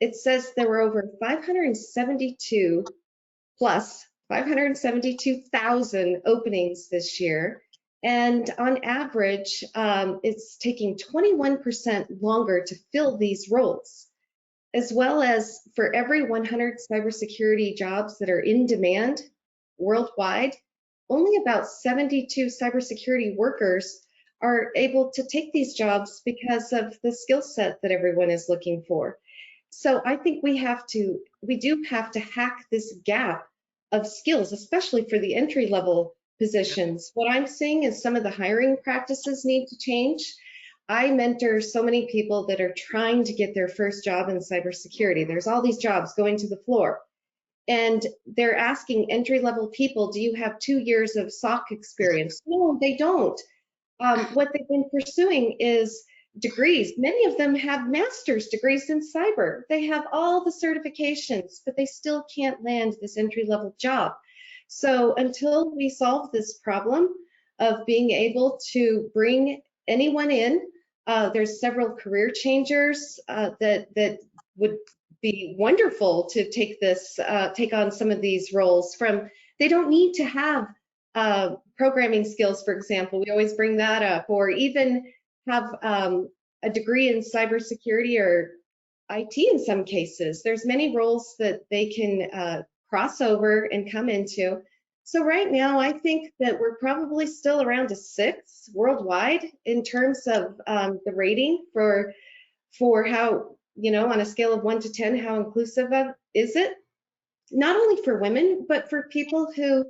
It says there were over 572,000 openings this year. And on average, it's taking 21% longer to fill these roles, as well as for every 100 cybersecurity jobs that are in demand worldwide, only about 72 cybersecurity workers are able to take these jobs because of the skill set that everyone is looking for. So I think we do have to hack this gap of skills, especially for the entry level positions. What I'm seeing is some of the hiring practices need to change. I mentor so many people that are trying to get their first job in cybersecurity. There's all these jobs going to the floor, and they're asking entry level people, do you have 2 years of SOC experience? No, they don't. What they've been pursuing is degrees. Many of them have master's degrees in cyber. They have all the certifications, but they still can't land this entry-level job. So until we solve this problem of being able to bring anyone in, there's several career changers that would be wonderful to take on some of these roles. They don't need to have programming skills, for example. We always bring that up, or even have a degree in cybersecurity or IT in some cases. There's many roles that they can cross over and come into. So right now, I think that we're probably still around a 6 worldwide in terms of the rating for how, on a scale of 1 to 10, how inclusive is it? Not only for women, but for people who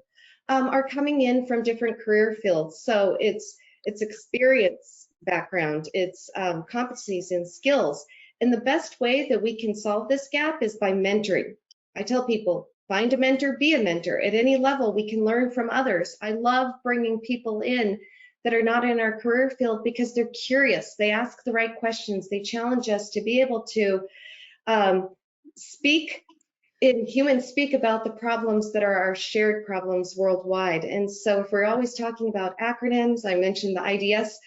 are coming in from different career fields. So it's experience background, it's competencies and skills. And the best way that we can solve this gap is by mentoring. I tell people, find a mentor, be a mentor. At any level, we can learn from others. I love bringing people in that are not in our career field because they're curious. They ask the right questions. They challenge us to be able to speak about the problems that are our shared problems worldwide. And so if we're always talking about acronyms, I mentioned the IDS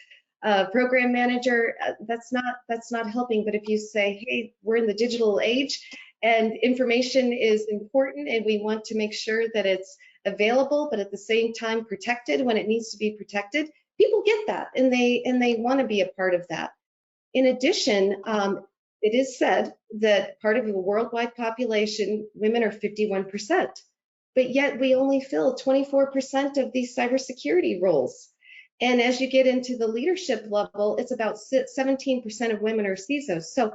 program manager, that's not helping. But if you say, hey, we're in the digital age and information is important and we want to make sure that it's available, but at the same time protected when it needs to be protected, people get that and they want to be a part of that. In addition, it is said that part of the worldwide population, women are 51%, but yet we only fill 24% of these cybersecurity roles. And as you get into the leadership level, it's about 17% of women are CISOs. So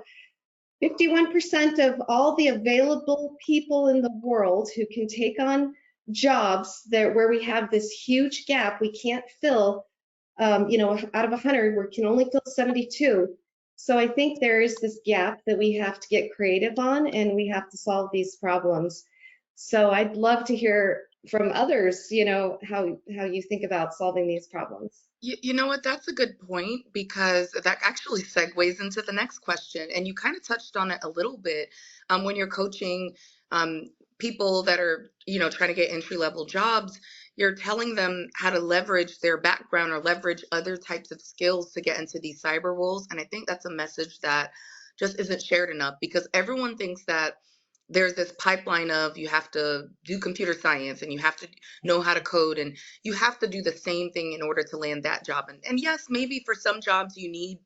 51% of all the available people in the world who can take on jobs where we have this huge gap, we can't fill, out of 100, we can only fill 72. So I think there is this gap that we have to get creative on, and we have to solve these problems. So I'd love to hear from others, how you think about solving these problems. You know what? That's a good point, because that actually segues into the next question. And you kind of touched on it a little bit when you're coaching people that are, trying to get entry-level jobs. You're telling them how to leverage their background or leverage other types of skills to get into these cyber roles. And I think that's a message that just isn't shared enough, because everyone thinks that there's this pipeline of you have to do computer science and you have to know how to code and you have to do the same thing in order to land that job. And yes, maybe for some jobs you need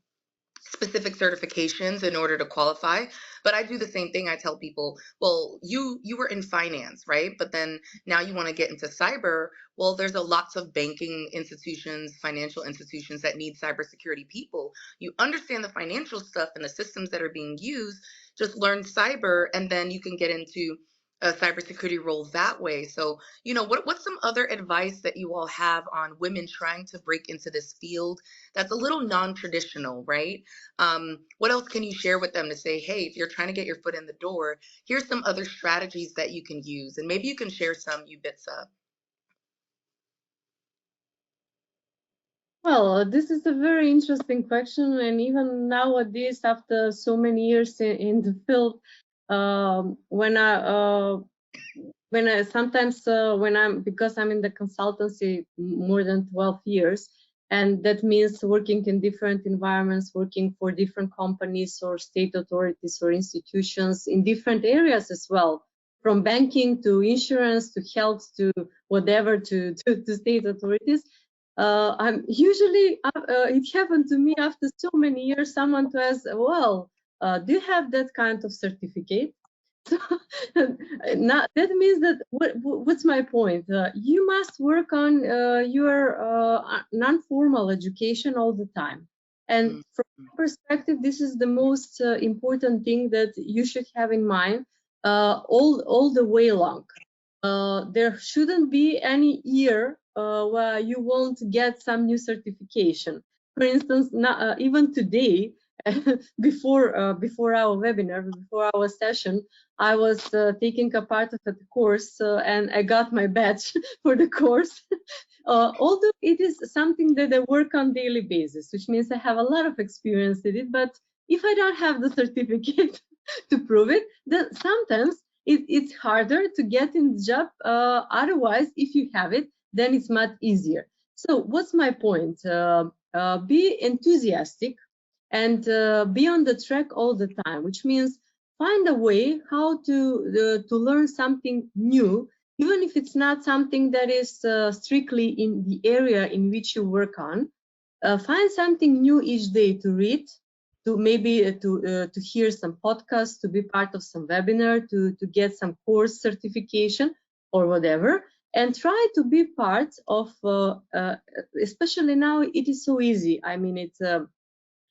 specific certifications in order to qualify. But I do the same thing. I tell people, well, you were in finance, right? But then now you want to get into cyber. Well, there's lots of banking institutions, financial institutions that need cybersecurity people. You understand the financial stuff and the systems that are being used, just learn cyber, and then you can get into a cybersecurity role that way. So, what's some other advice that you all have on women trying to break into this field that's a little non-traditional, right? What else can you share with them to say, hey, if you're trying to get your foot in the door, here's some other strategies that you can use, and maybe you can share some, Ljubica. Well, this is a very interesting question, and even nowadays, after so many years in the field, when I sometimes because I'm in the consultancy more than 12 years, and that means working in different environments, working for different companies or state authorities or institutions in different areas as well, from banking to insurance to health to whatever to state authorities. I'm usually it happened to me after so many years, someone to ask, well, do you have that kind of certificate? Now, that means that what's my point? You must work on your non-formal education all the time. And from my perspective, this is the most important thing that you should have in mind all the way along. There shouldn't be any year where you won't get some new certification. For instance, even today, before our webinar, before our session, I was taking a part of the course and I got my badge for the course. Although it is something that I work on daily basis, which means I have a lot of experience in it, but if I don't have the certificate to prove it, then sometimes it's harder to get in the job. Otherwise, if you have it, then it's much easier. So what's my point? Be enthusiastic and be on the track all the time, which means find a way how to learn something new, even if it's not something that is strictly in the area in which you work on. Find something new each day to read, to maybe to hear some podcasts, to be part of some webinar, to get some course certification or whatever, and try to be part of, especially now it is so easy. I mean, it's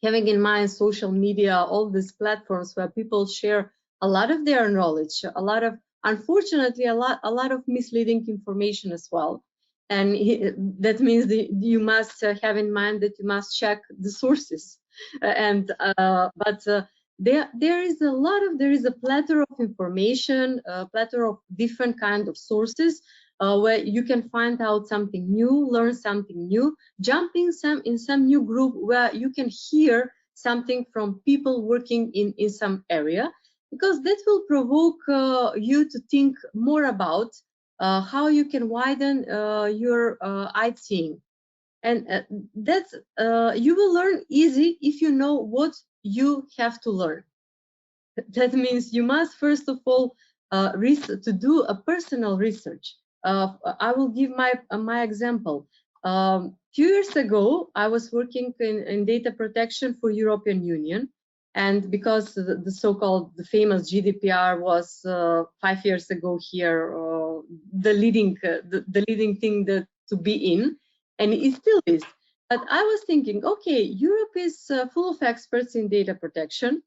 having in mind social media, all these platforms where people share a lot of their knowledge, a lot of, unfortunately, a lot of misleading information as well. And that means that you must have in mind that you must check the sources. But there is a plethora of information, a plethora of different kind of sources where you can find out something new, learn something new, jump in some new group where you can hear something from people working in some area, because that will provoke you to think more about how you can widen your eye-seeing. And that's you will learn easy if you know what you have to learn. That means you must first of all to do a personal research. I will give my example. Few years ago, I was working in data protection for European Union, and because the so-called the famous GDPR was 5 years ago here, the leading thing to be in, and it still is. But I was thinking, okay, Europe is full of experts in data protection,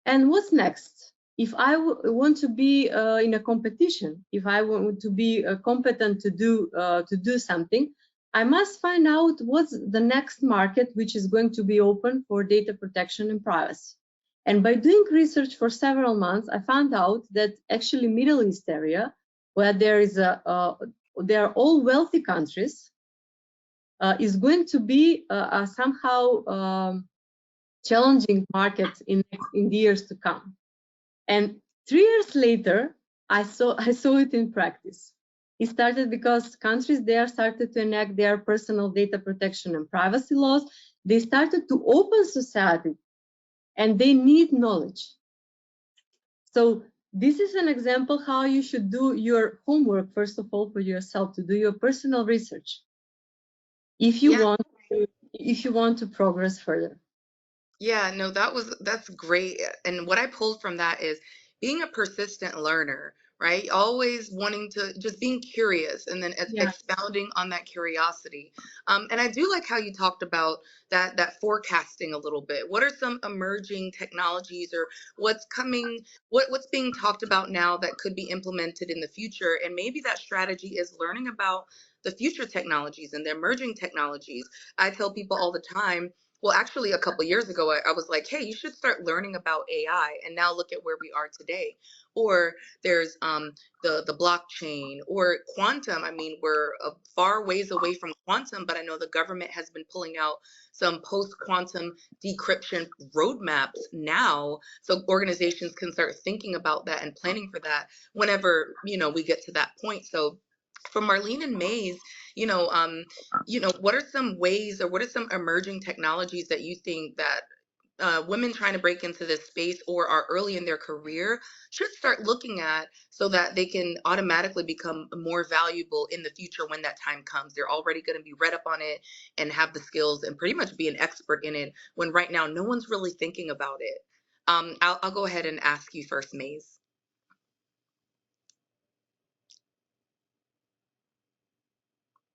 and what's next? If I want to be in a competition, if I want to be competent to do something, I must find out what's the next market which is going to be open for data protection and privacy. And by doing research for several months, I found out that actually Middle East area, where there is they are all wealthy countries, is going to be somehow challenging market in the years to come. And 3 years later, I saw it in practice. It started because countries there started to enact their personal data protection and privacy laws. They started to open society, and they need knowledge. So this is an example how you should do your homework, first of all, for yourself, to do your personal research if you want to progress further. Yeah, no, that's great. And what I pulled from that is being a persistent learner, right? Always wanting to just being curious and then Yeah. expounding on that curiosity. And I do like how you talked about that forecasting a little bit. What are some emerging technologies or what's coming, what's being talked about now that could be implemented in the future? And maybe that strategy is learning about the future technologies and the emerging technologies. I tell people all the time, well, actually, a couple years ago, I was like, hey, you should start learning about AI. And now look at where we are today. Or there's the blockchain or quantum. I mean, we're a far ways away from quantum, but I know the government has been pulling out some post-quantum decryption roadmaps now, so organizations can start thinking about that and planning for that whenever, we get to that point. So for Marlene and Maez, you know, um, what are some ways or what are some emerging technologies that you think that women trying to break into this space or are early in their career should start looking at so that they can automatically become more valuable in the future when that time comes? They're already going to be read up on it and have the skills and pretty much be an expert in it when right now no one's really thinking about it. I'll go ahead and ask you first, Maze.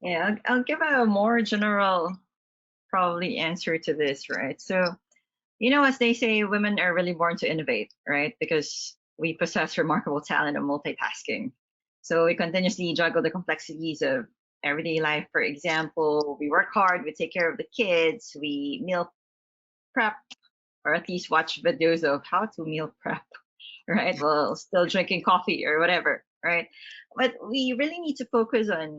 Yeah, I'll give a more general probably answer to this, right? So, as they say, women are really born to innovate, right? Because we possess remarkable talent of multitasking. So we continuously juggle the complexities of everyday life. For example, we work hard, we take care of the kids, we meal prep, or at least watch videos of how to meal prep, right? While still drinking coffee or whatever, right? But we really need to focus on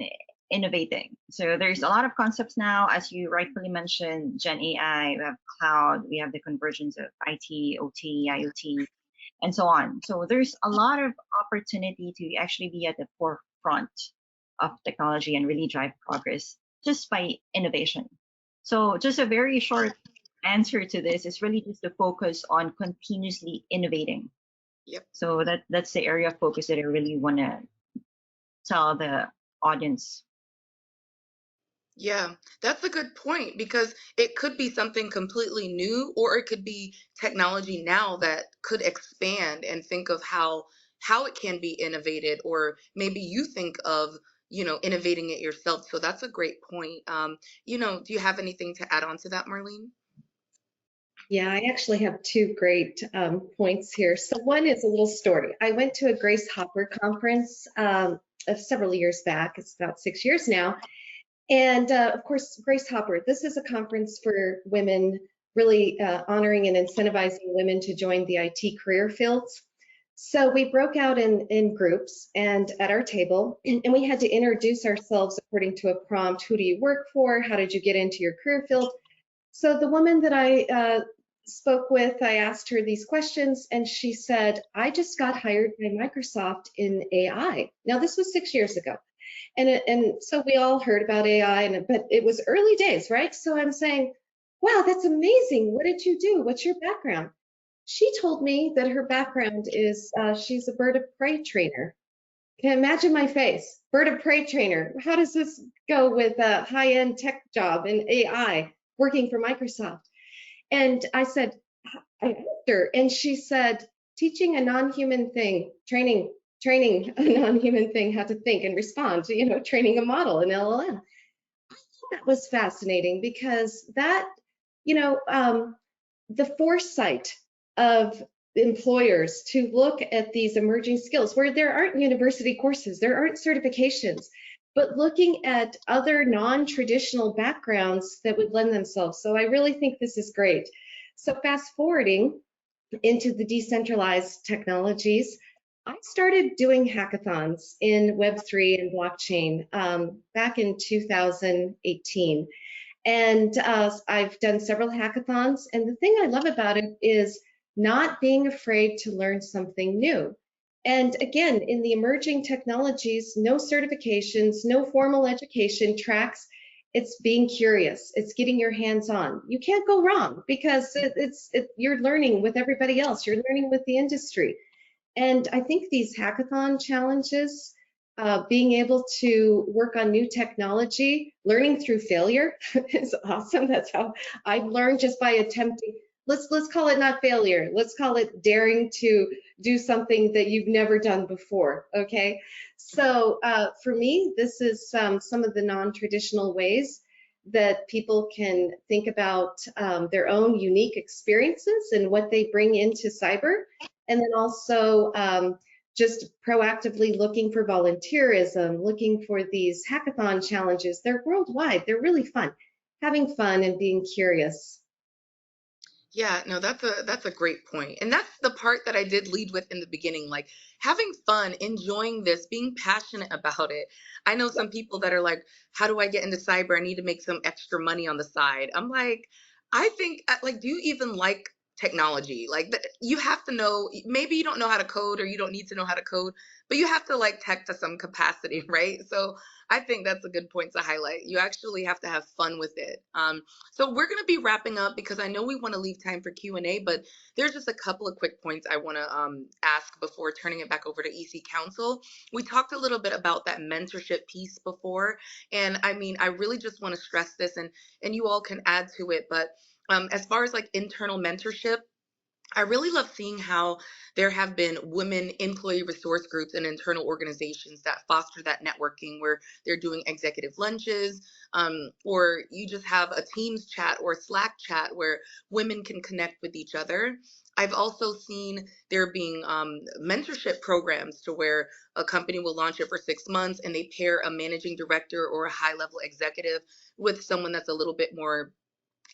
innovating. So there's a lot of concepts now, as you rightfully mentioned, Gen AI, we have cloud, we have the convergence of IT, OT, IoT, and so on. So there's a lot of opportunity to actually be at the forefront of technology and really drive progress just by innovation. So just a very short answer to this is really just to focus on continuously innovating. Yep. So that's the area of focus that I really want to tell the audience. Yeah, that's a good point because it could be something completely new or it could be technology now that could expand and think of how it can be innovated or maybe you think of, innovating it yourself. So that's a great point. Do you have anything to add on to that, Marlene? Yeah, I actually have two great points here. So one is a little story. I went to a Grace Hopper conference several years back. It's about 6 years now. And of course, Grace Hopper, this is a conference for women, really honoring and incentivizing women to join the IT career fields. So we broke out in groups and at our table, and we had to introduce ourselves according to a prompt. Who do you work for? How did you get into your career field? So the woman that I spoke with, I asked her these questions, and she said, I just got hired by Microsoft in AI. Now, this was 6 years ago. And so we all heard about AI, but it was early days, right? So I'm saying, wow, that's amazing. What did you do? What's your background? She told me that her background is she's a bird of prey trainer. Can you imagine my face? Bird of prey trainer. How does this go with a high-end tech job in AI working for Microsoft? And I said, I asked her, and she said, teaching a non-human thing, training a non-human thing how to think and respond, training a model, an LLM. I thought that was fascinating because that, the foresight of employers to look at these emerging skills where there aren't university courses, there aren't certifications, but looking at other non-traditional backgrounds that would lend themselves. So I really think this is great. So fast forwarding into the decentralized technologies, I started doing hackathons in Web3 and blockchain back in 2018. And I've done several hackathons. And the thing I love about it is not being afraid to learn something new. And again, in the emerging technologies, no certifications, no formal education tracks. It's being curious. It's getting your hands on. You can't go wrong because you're learning with everybody else. You're learning with the industry. And I think these hackathon challenges, being able to work on new technology, learning through failure is awesome. That's how I've learned, just by attempting. let's call it not failure. Let's call it daring to do something that you've never done before. Okay. So for me, this is some of the non-traditional ways that people can think about their own unique experiences and what they bring into cyber. And then also just proactively looking for volunteerism, looking for these hackathon challenges. They're worldwide. They're really fun. Having fun and being curious. Yeah, no, that's a great point. And that's the part that I did lead with in the beginning, like having fun, enjoying this, being passionate about it. I know some people that are like, how do I get into cyber? I need to make some extra money on the side. I'm like, I think like, do you even like technology? Like you have to know, maybe you don't know how to code or you don't need to know how to code, but you have to like tech to some capacity, right? So I think that's a good point to highlight. You actually have to have fun with it. So we're going to be wrapping up because I know we want to leave time for Q&A, but there's just a couple of quick points I want to ask before turning it back over to EC Council. We talked a little bit about that mentorship piece before, and I mean, I really just want to stress this, and you all can add to it, but as far as like internal mentorship, I really love seeing how there have been women employee resource groups and internal organizations that foster that networking where they're doing executive lunches, or you just have a Teams chat or Slack chat where women can connect with each other. I've also seen there being mentorship programs to where a company will launch it for 6 months and they pair a managing director or a high level executive with someone that's a little bit more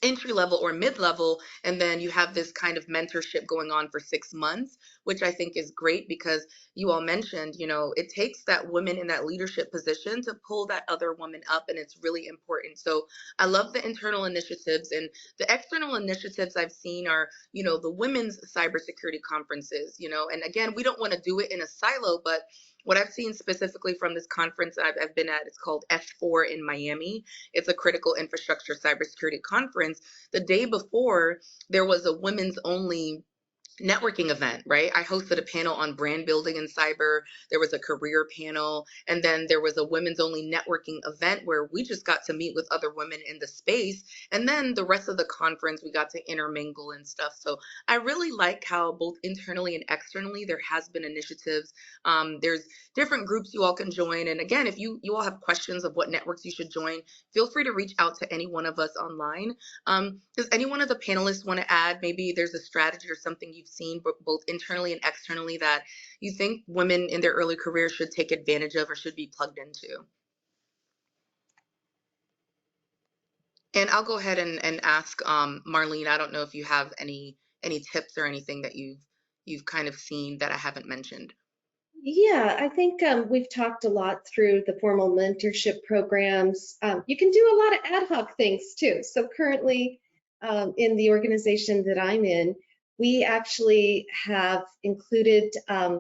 entry level or mid level, and then you have this kind of mentorship going on for 6 months, which I think is great because you all mentioned, you know, it takes that woman in that leadership position to pull that other woman up, and it's really important. So I love the internal initiatives, and the external initiatives I've seen are, you know, the women's cybersecurity conferences, you know, and again, we don't want to do it in a silo, but what I've seen specifically from this conference I've been at, it's called F4 in Miami. It's a critical infrastructure cybersecurity conference. The day before, there was a women's only networking event, right? I hosted a panel on brand building in cyber. There was a career panel, and then there was a women's only networking event where we just got to meet with other women in the space. And then the rest of the conference, we got to intermingle and stuff. So I really like how both internally and externally there has been initiatives. There's different groups you all can join. And again, if you all have questions of what networks you should join, feel free to reach out to any one of us online. Does any one of the panelists want to add, maybe there's a strategy or something you've seen both internally and externally that you think women in their early career should take advantage of or should be plugged into? And I'll go ahead and ask Marlene, I don't know if you have any tips or anything that you've kind of seen that I haven't mentioned. Yeah, I think we've talked a lot through the formal mentorship programs. You can do a lot of ad hoc things too. So currently in the organization that I'm in, we actually have included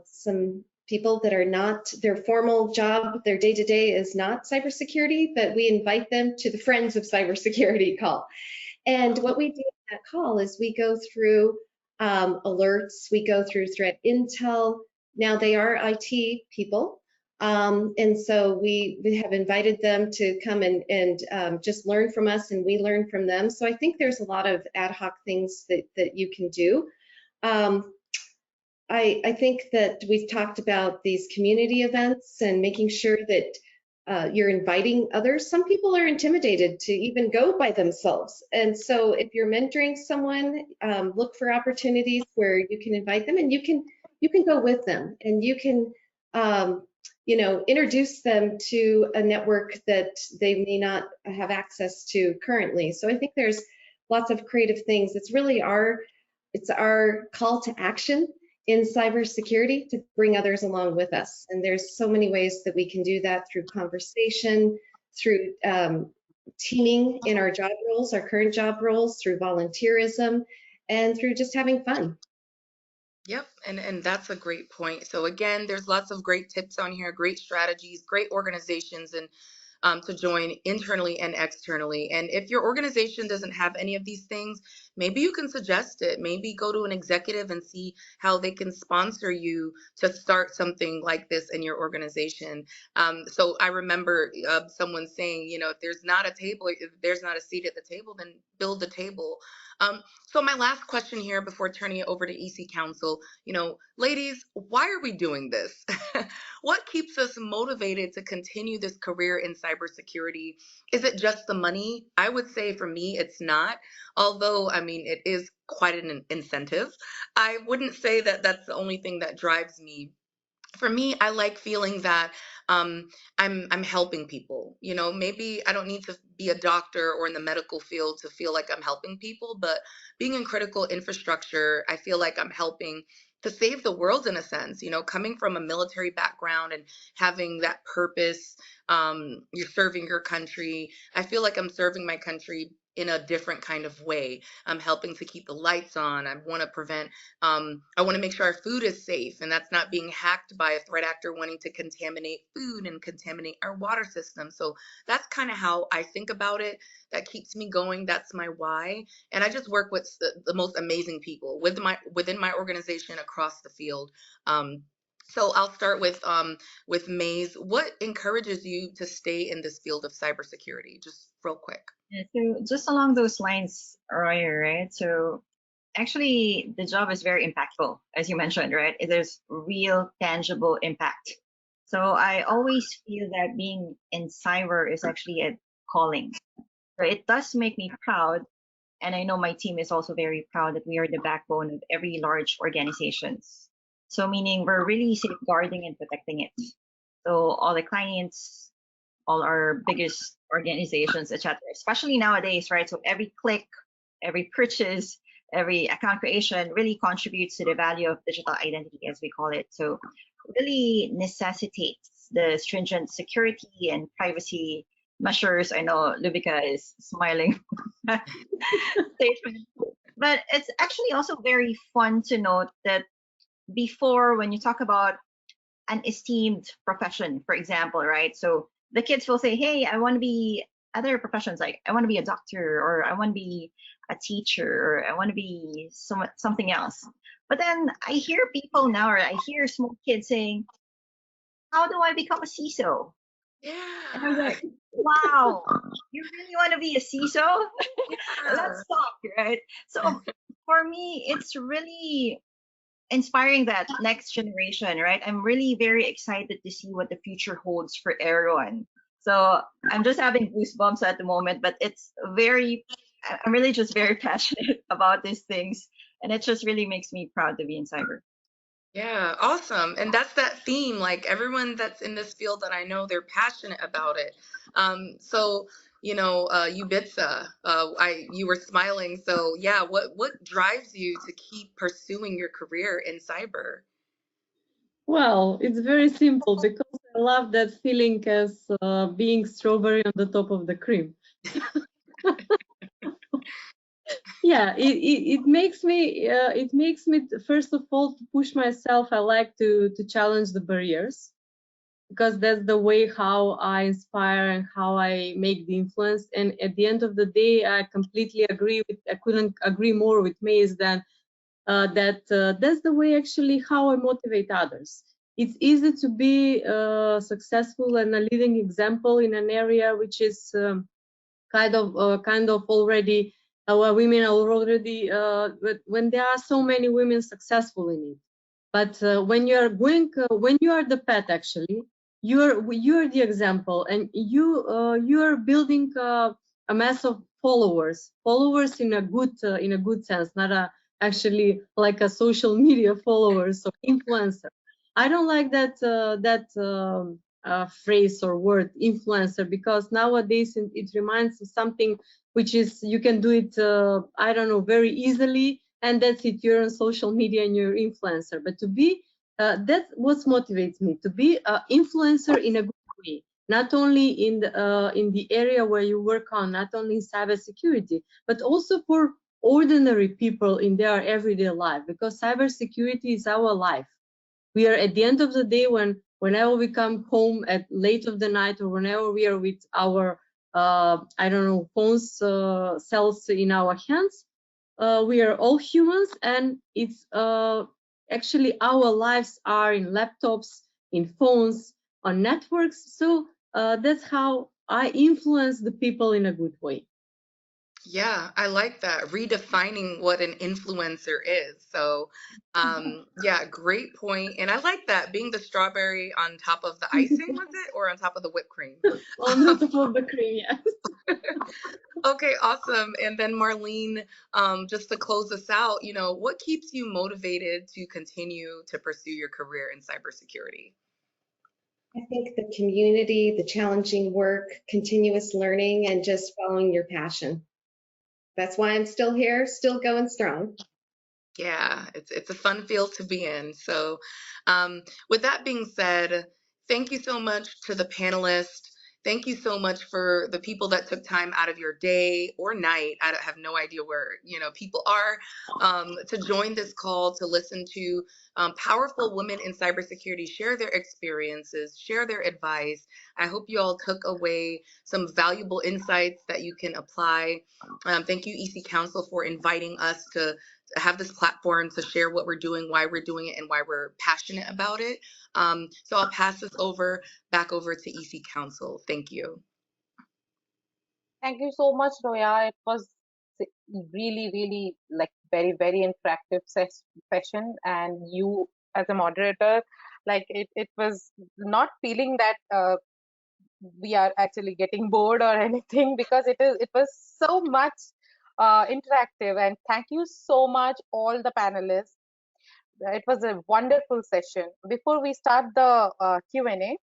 some people that are not, their formal job, their day-to-day is not cybersecurity, but we invite them to the Friends of Cybersecurity call. And what we do in that call is we go through alerts, we go through threat intel. Now they are IT people, and so we have invited them to come and just learn from us, and we learn from them. So I think there's a lot of ad hoc things that you can do. I think that we've talked about these community events and making sure that you're inviting others. Some people are intimidated to even go by themselves. And so if you're mentoring someone, look for opportunities where you can invite them and you can go with them and you can you know, introduce them to a network that they may not have access to currently. So I think there's lots of creative things. It's really our call to action in cybersecurity to bring others along with us. And there's so many ways that we can do that through conversation, through teaming in our job roles, our current job roles, through volunteerism, and through just having fun. Yep, and that's a great point. So again, there's lots of great tips on here, great strategies, great organizations, and to join internally and externally. And if your organization doesn't have any of these things, maybe you can suggest it. Maybe go to an executive and see how they can sponsor you to start something like this in your organization. So I remember someone saying, you know, if there's not a table, if there's not a seat at the table, then build a table. So my last question here before turning it over to EC Council, ladies, why are we doing this? What keeps us motivated to continue this career in cybersecurity? Is it just the money? I would say for me, it's not. Although, I mean, it is quite an incentive. I wouldn't say that that's the only thing that drives me. For me, I like feeling that I'm helping people. Maybe I don't need to be a doctor or in the medical field to feel like I'm helping people, but being in critical infrastructure, I feel like I'm helping to save the world in a sense. Coming from a military background and having that purpose, you're serving your country. I feel like I'm serving my country in a different kind of way. I'm helping to keep the lights on. I want to prevent I want to make sure our food is safe and that's not being hacked by a threat actor wanting to contaminate food and contaminate our water system. So that's kind of how I think about it. That keeps me going. That's my why. And I just work with the most amazing people within my organization across the field. So I'll start with Maez. What encourages you to stay in this field of cybersecurity? Just real quick. Yeah, so just along those lines, Roya, right? So actually, the job is very impactful, as you mentioned, right? There's real tangible impact. So I always feel that being in cyber is actually a calling. So it does make me proud. And I know my team is also very proud that we are the backbone of every large organizations. So meaning we're really safeguarding and protecting it. So all the clients, all our biggest organizations, etc. Especially nowadays, right? So every click, every purchase, every account creation really contributes to the value of digital identity, as we call it. So really necessitates the stringent security and privacy measures. I know Ljubica is smiling statement, but it's actually also very fun to note that before, when you talk about an esteemed profession, for example, right? So the kids will say, hey, I want to be other professions, like I want to be a doctor, or I want to be a teacher, or I want to be something else. But then I hear people now, or I hear small kids saying, how do I become a CISO? Yeah. And I'm like, wow, you really want to be a CISO? Let's talk, right? So for me, it's really inspiring that next generation, right? I'm really very excited to see what the future holds for everyone. So I'm just having goosebumps at the moment, but I'm really just very passionate about these things. And it just really makes me proud to be in cyber. Yeah, awesome. And that's that theme. Like everyone that's in this field that I know, they're passionate about it. So, Ljubica, you were smiling. So yeah, what drives you to keep pursuing your career in cyber? Well, it's very simple because I love that feeling as being strawberry on the top of the cream. Yeah, it makes me first of all to push myself. I like to challenge the barriers because that's the way how I inspire and how I make the influence. And at the end of the day, I completely agree with. I couldn't agree more with Maez than that's the way actually how I motivate others. It's easy to be successful and a leading example in an area which is kind of already where women are already when there are so many women successful in it. But when you are when you are the pet, actually, you're the example, and you are building a mass of followers in a good sense, not actually like a social media followers or influencer. I don't like that phrase or word influencer, because nowadays it reminds of something which is you can do it I don't know, very easily, and that's it, you're on social media and you're influencer. But to be that's what motivates me, to be an influencer in a good way, not only in the area where you work on, not only in cybersecurity, but also for ordinary people in their everyday life, because cybersecurity is our life. We are at the end of the day, whenever we come home at late of the night, or whenever we are with our I don't know, phones, cells in our hands, we are all humans, and it's actually our lives are in laptops, in phones, on networks. So that's how I influence the people in a good way. Yeah, I like that. Redefining what an influencer is. So, yeah, great point. And I like that being the strawberry on top of the icing, was it? Or on top of the whipped cream? On the top of the cream, yes. Okay, awesome. And then Marlene, just to close us out, what keeps you motivated to continue to pursue your career in cybersecurity? I think the community, the challenging work, continuous learning, and just following your passion. That's why I'm still here, still going strong. Yeah, it's a fun field to be in. So, with that being said, thank you so much to the panelists. Thank you so much for the people that took time out of your day or night. I have no idea where people are, to join this call to listen to powerful women in cybersecurity share their experiences, share their advice. I hope you all took away some valuable insights that you can apply. Thank you, EC Council, for inviting us to have this platform to share what we're doing, why we're doing it, and why we're passionate about it. So I'll pass this back over to EC Council. Thank you. Thank you so much, Roya. It was really, really like very, very interactive session, and you as a moderator, like it was not feeling that we are actually getting bored or anything, because it was so much interactive. And thank you so much, all the panelists. It was a wonderful session. Before we start the Q&A,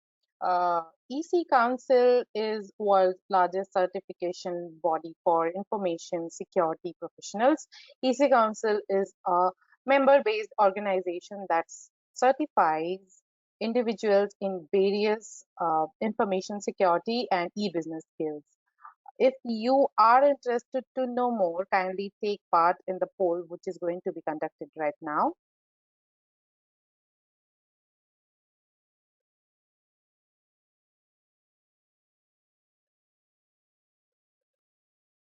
EC Council is world's largest certification body for information security professionals. EC Council is a member-based organization that certifies individuals in various information security and e-business skills. If you are interested to know more, kindly take part in the poll, which is going to be conducted right now.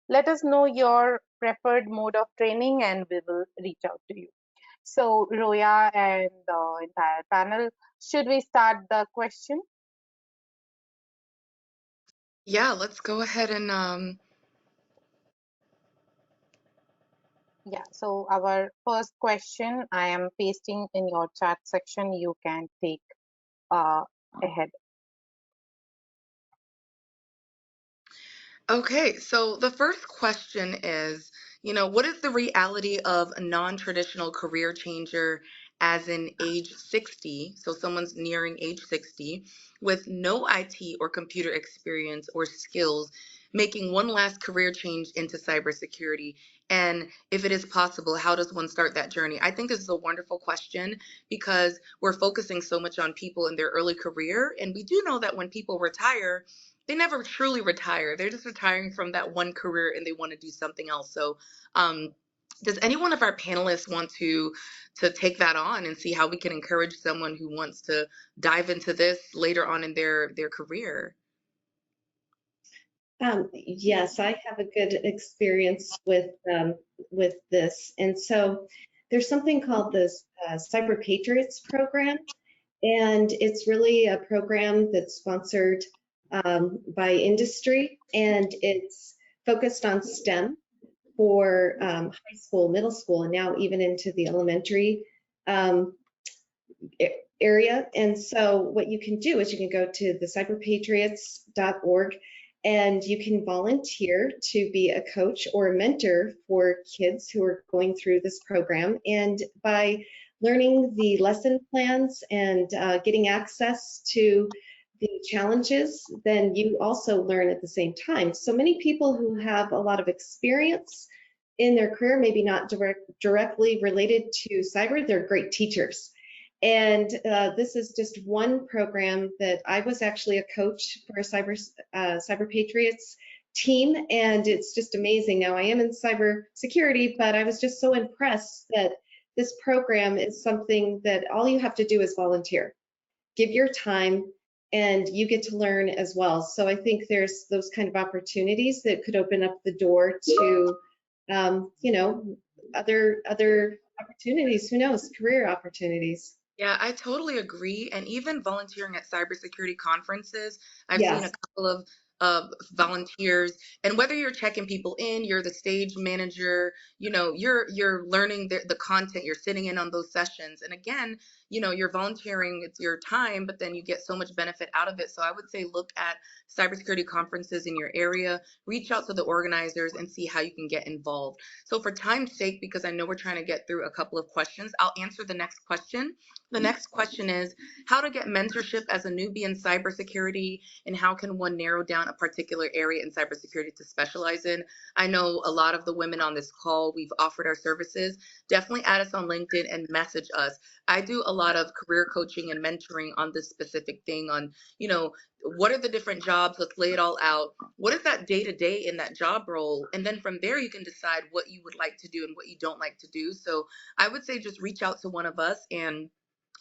Let us know your preferred mode of training and we will reach out to you. So, Roya and the entire panel, should we start the question? Yeah, let's go ahead and Yeah, so our first question I am pasting in your chat section. You can take ahead. Okay, so the first question is, what is the reality of a non-traditional career changer as in age 60? So someone's nearing age 60 with no IT or computer experience or skills, making one last career change into cybersecurity. And if it is possible, how does one start that journey? I think this is a wonderful question because we're focusing so much on people in their early career. And we do know that when people retire, they never truly retire. They're just retiring from that one career and they want to do something else. So, does any one of our panelists want to take that on and see how we can encourage someone who wants to dive into this later on in their career? Yes, I have a good experience with this, and so there's something called this Cyber Patriots program, and it's really a program that's sponsored by industry, and it's focused on STEM for high school, middle school, and now even into the elementary um, area. And so what you can do is you can go to the cyberpatriots.org and you can volunteer to be a coach or a mentor for kids who are going through this program. And by learning the lesson plans and getting access to the challenges, then you also learn at the same time. So many people who have a lot of experience in their career, maybe not directly related to cyber, they're great teachers. And this is just one program that I was actually a coach for a Cyber Patriots team, and it's just amazing. Now I am in cybersecurity, but I was just so impressed that this program is something that all you have to do is volunteer, give your time, and you get to learn as well. So I think there's those kind of opportunities that could open up the door to, other opportunities. Who knows? Career opportunities. Yeah, I totally agree. And even volunteering at cybersecurity conferences, I've seen a Yes. couple of volunteers, and whether you're checking people in, you're the stage manager, you're learning the content, you're sitting in on those sessions, and again, you're volunteering, it's your time, but then you get so much benefit out of it. So I would say look at cybersecurity conferences in your area, reach out to the organizers and see how you can get involved. So for time's sake, because I know we're trying to get through a couple of questions, I'll answer the next question. The next question is how to get mentorship as a newbie in cybersecurity, and how can one narrow down a particular area in cybersecurity to specialize in? I know a lot of the women on this call, we've offered our services. Definitely add us on LinkedIn and message us. I do a lot of career coaching and mentoring on this specific thing on, what are the different jobs? Let's lay it all out. What is that day-to-day in that job role? And then from there, you can decide what you would like to do and what you don't like to do. So I would say just reach out to one of us and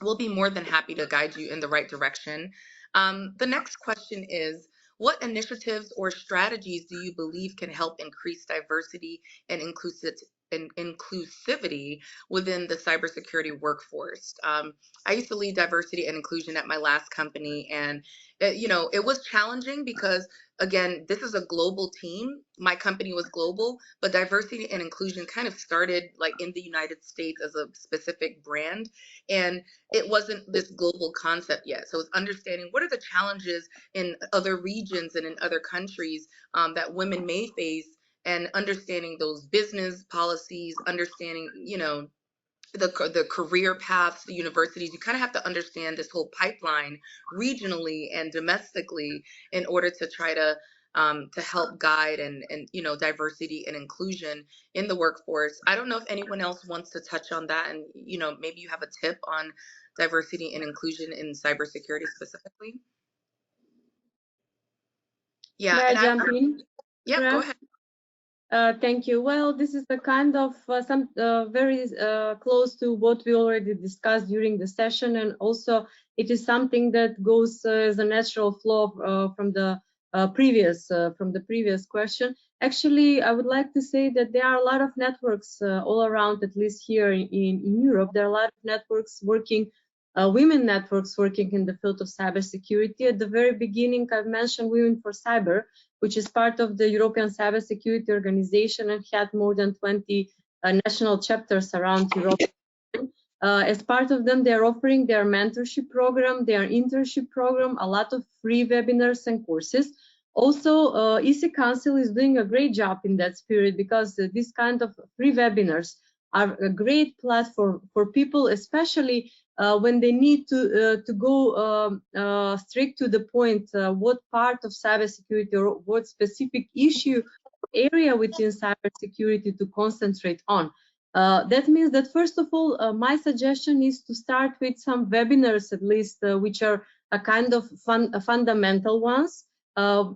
we'll be more than happy to guide you in the right direction. The next question is, what initiatives or strategies do you believe can help increase diversity and inclusivity within the cybersecurity workforce? I used to lead diversity and inclusion at my last company, and it was challenging because, again, this is a global team. My company was global, but diversity and inclusion kind of started like in the United States as a specific brand, and it wasn't this global concept yet. So it's understanding what are the challenges in other regions and in other countries that women may face, and understanding those business policies, understanding, the career paths, the universities. You kind of have to understand this whole pipeline regionally and domestically in order to try to help guide and diversity and inclusion in the workforce. I don't know if anyone else wants to touch on that, and maybe you have a tip on diversity and inclusion in cybersecurity specifically. Yeah, May I jump in? Yeah, go ahead. Thank you. Well, this is the kind of very close to what we already discussed during the session, and also it is something that goes as a natural flow from the previous question. Actually, I would like to say that there are a lot of networks all around, at least here in Europe. There are a lot of networks working, women networks working in the field of cybersecurity. At the very beginning, I've mentioned Women for Cyber, which is part of the European Cybersecurity Organization and had more than 20 national chapters around Europe. As part of them, they're offering their mentorship program, their internship program, a lot of free webinars and courses. Also, EC Council is doing a great job in that spirit, because this kind of free webinars are a great platform for people, especially when they need to go straight to the point, what part of cybersecurity or what specific issue area within cybersecurity to concentrate on. That means that, first of all, my suggestion is to start with some webinars, at least, which are a kind of fundamental ones, a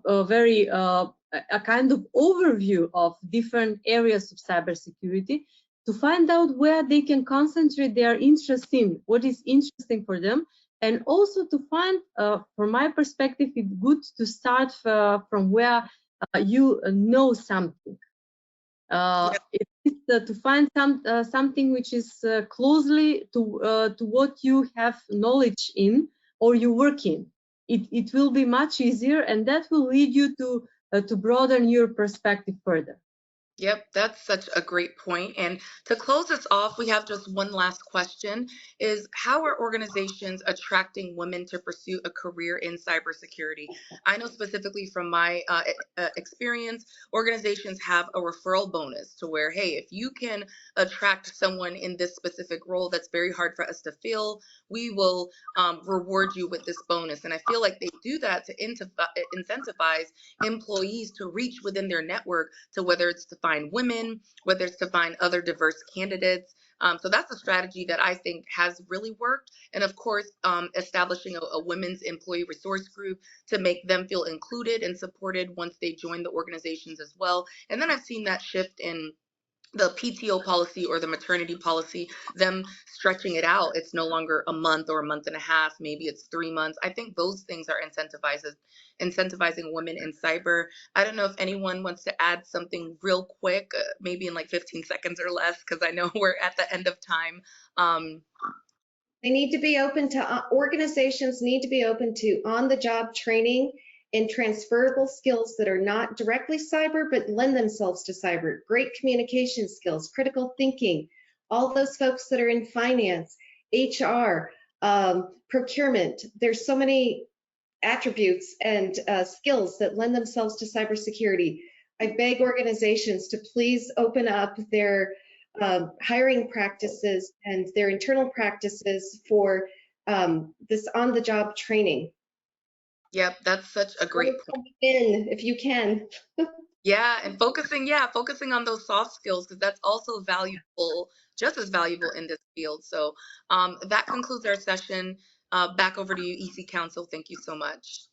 kind of overview of different areas of cybersecurity, to find out where they can concentrate their interest in, what is interesting for them, and also to find, from my perspective, it's good to start from where you know something. It is to find something which is closely to what you have knowledge in or you work in. It will be much easier, and that will lead you to broaden your perspective further. Yep, that's such a great point. And to close us off, we have just one last question, is how are organizations attracting women to pursue a career in cybersecurity? I know specifically from my experience, organizations have a referral bonus to where, hey, if you can attract someone in this specific role that's very hard for us to fill, we will reward you with this bonus. And I feel like they do that to incentivize employees to reach within their network, to whether it's to find women, whether it's to find other diverse candidates. So that's a strategy that I think has really worked. And of course, establishing a women's employee resource group to make them feel included and supported once they join the organizations as well. And then I've seen that shift in the PTO policy or the maternity policy, them stretching it out. It's no longer a month or a month and a half, maybe it's 3 months. I think those things are incentivizing women in cyber. I don't know if anyone wants to add something real quick, maybe in like 15 seconds or less, because I know we're at the end of time. They need to be open to, organizations need to be open to on-the-job training and transferable skills that are not directly cyber, but lend themselves to cyber. Great communication skills, critical thinking, all those folks that are in finance, HR, procurement. There's so many attributes and skills that lend themselves to cybersecurity. I beg organizations to please open up their hiring practices and their internal practices for this on-the-job training. Yep, that's such a great point. If you can. Yeah, and focusing on those soft skills, because that's also valuable, just as valuable in this field. So that concludes our session. Back over to you, EC Council. Thank you so much.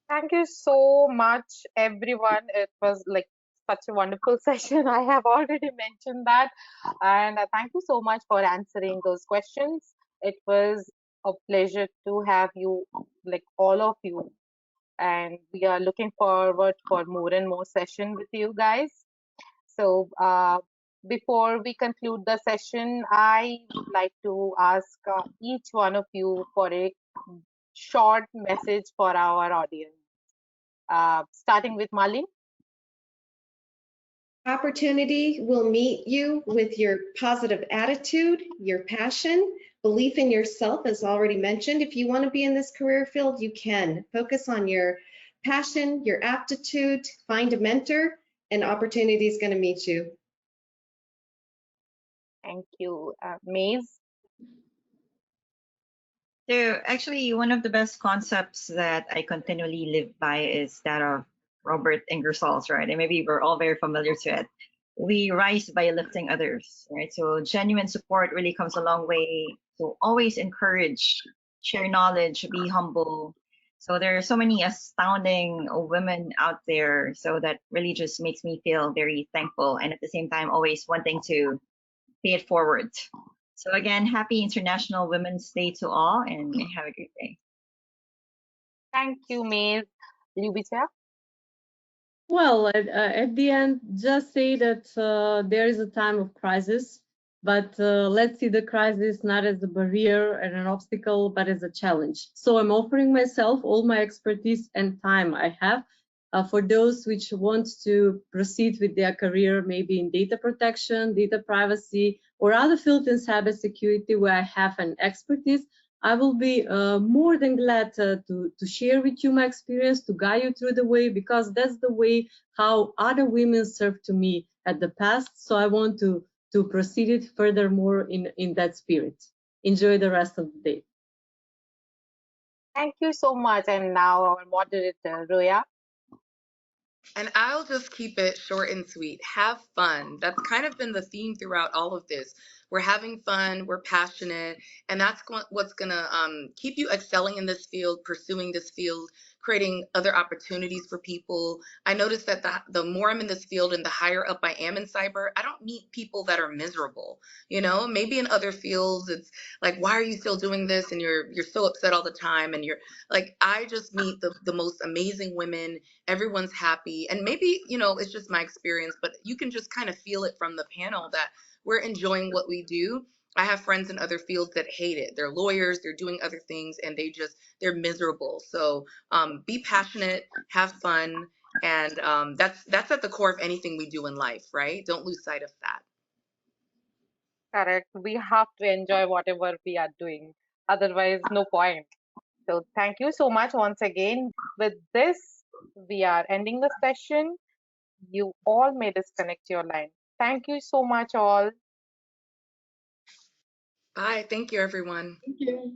Thank you so much, everyone. It was like such a wonderful session. I have already mentioned that. And thank you so much for answering those questions. It was a pleasure to have you, like all of you. And we are looking forward for more and more session with you guys. So before we conclude the session, I would like to ask each one of you for a short message for our audience. Starting with Marlene. Opportunity will meet you with your positive attitude, your passion, belief in yourself, as already mentioned. If you want to be in this career field, you can. Focus on your passion, your aptitude, find a mentor, and opportunity is going to meet you. Thank you. Maez. So actually, one of the best concepts that I continually live by is that of Robert Ingersoll's, right? And maybe we're all very familiar to it. We rise by lifting others, right? So genuine support really comes a long way. So always encourage, share knowledge, be humble. So there are so many astounding women out there. So that really just makes me feel very thankful. And at the same time, always wanting to pay it forward. So again, happy International Women's Day to all, and have a great day. Thank you, Maez. Ljubica. Well, at the end, just say that there is a time of crisis, but let's see the crisis not as a barrier and an obstacle, but as a challenge. So I'm offering myself all my expertise and time I have for those which want to proceed with their career, maybe in data protection, data privacy, or other fields in cybersecurity where I have an expertise. I will be more than glad to share with you my experience, to guide you through the way, because that's the way how other women served to me at the past. So I want to proceed it furthermore in that spirit. Enjoy the rest of the day. Thank you so much. And now our moderator, Roya. And I'll just keep it short and sweet. Have fun. That's kind of been the theme throughout all of this. We're having fun, we're passionate, and that's what's going to keep you excelling in this field, pursuing this field, creating other opportunities for people. I noticed that the more I'm in this field and the higher up I am in cyber, I don't meet people that are miserable. You know, maybe in other fields, it's like, why are you still doing this? And you're so upset all the time. And you're like, I just meet the most amazing women. Everyone's happy. And maybe, you know, it's just my experience, but you can just kind of feel it from the panel that we're enjoying what we do. I have friends in other fields that hate it. They're lawyers, they're doing other things, and they're miserable. So be passionate, have fun, and that's at the core of anything we do in life, right? Don't lose sight of that. Correct. We have to enjoy whatever we are doing. Otherwise, no point. So thank you so much once again. With this, we are ending the session. You all may disconnect your line. Thank you so much, all. Bye. Thank you, everyone. Thank you.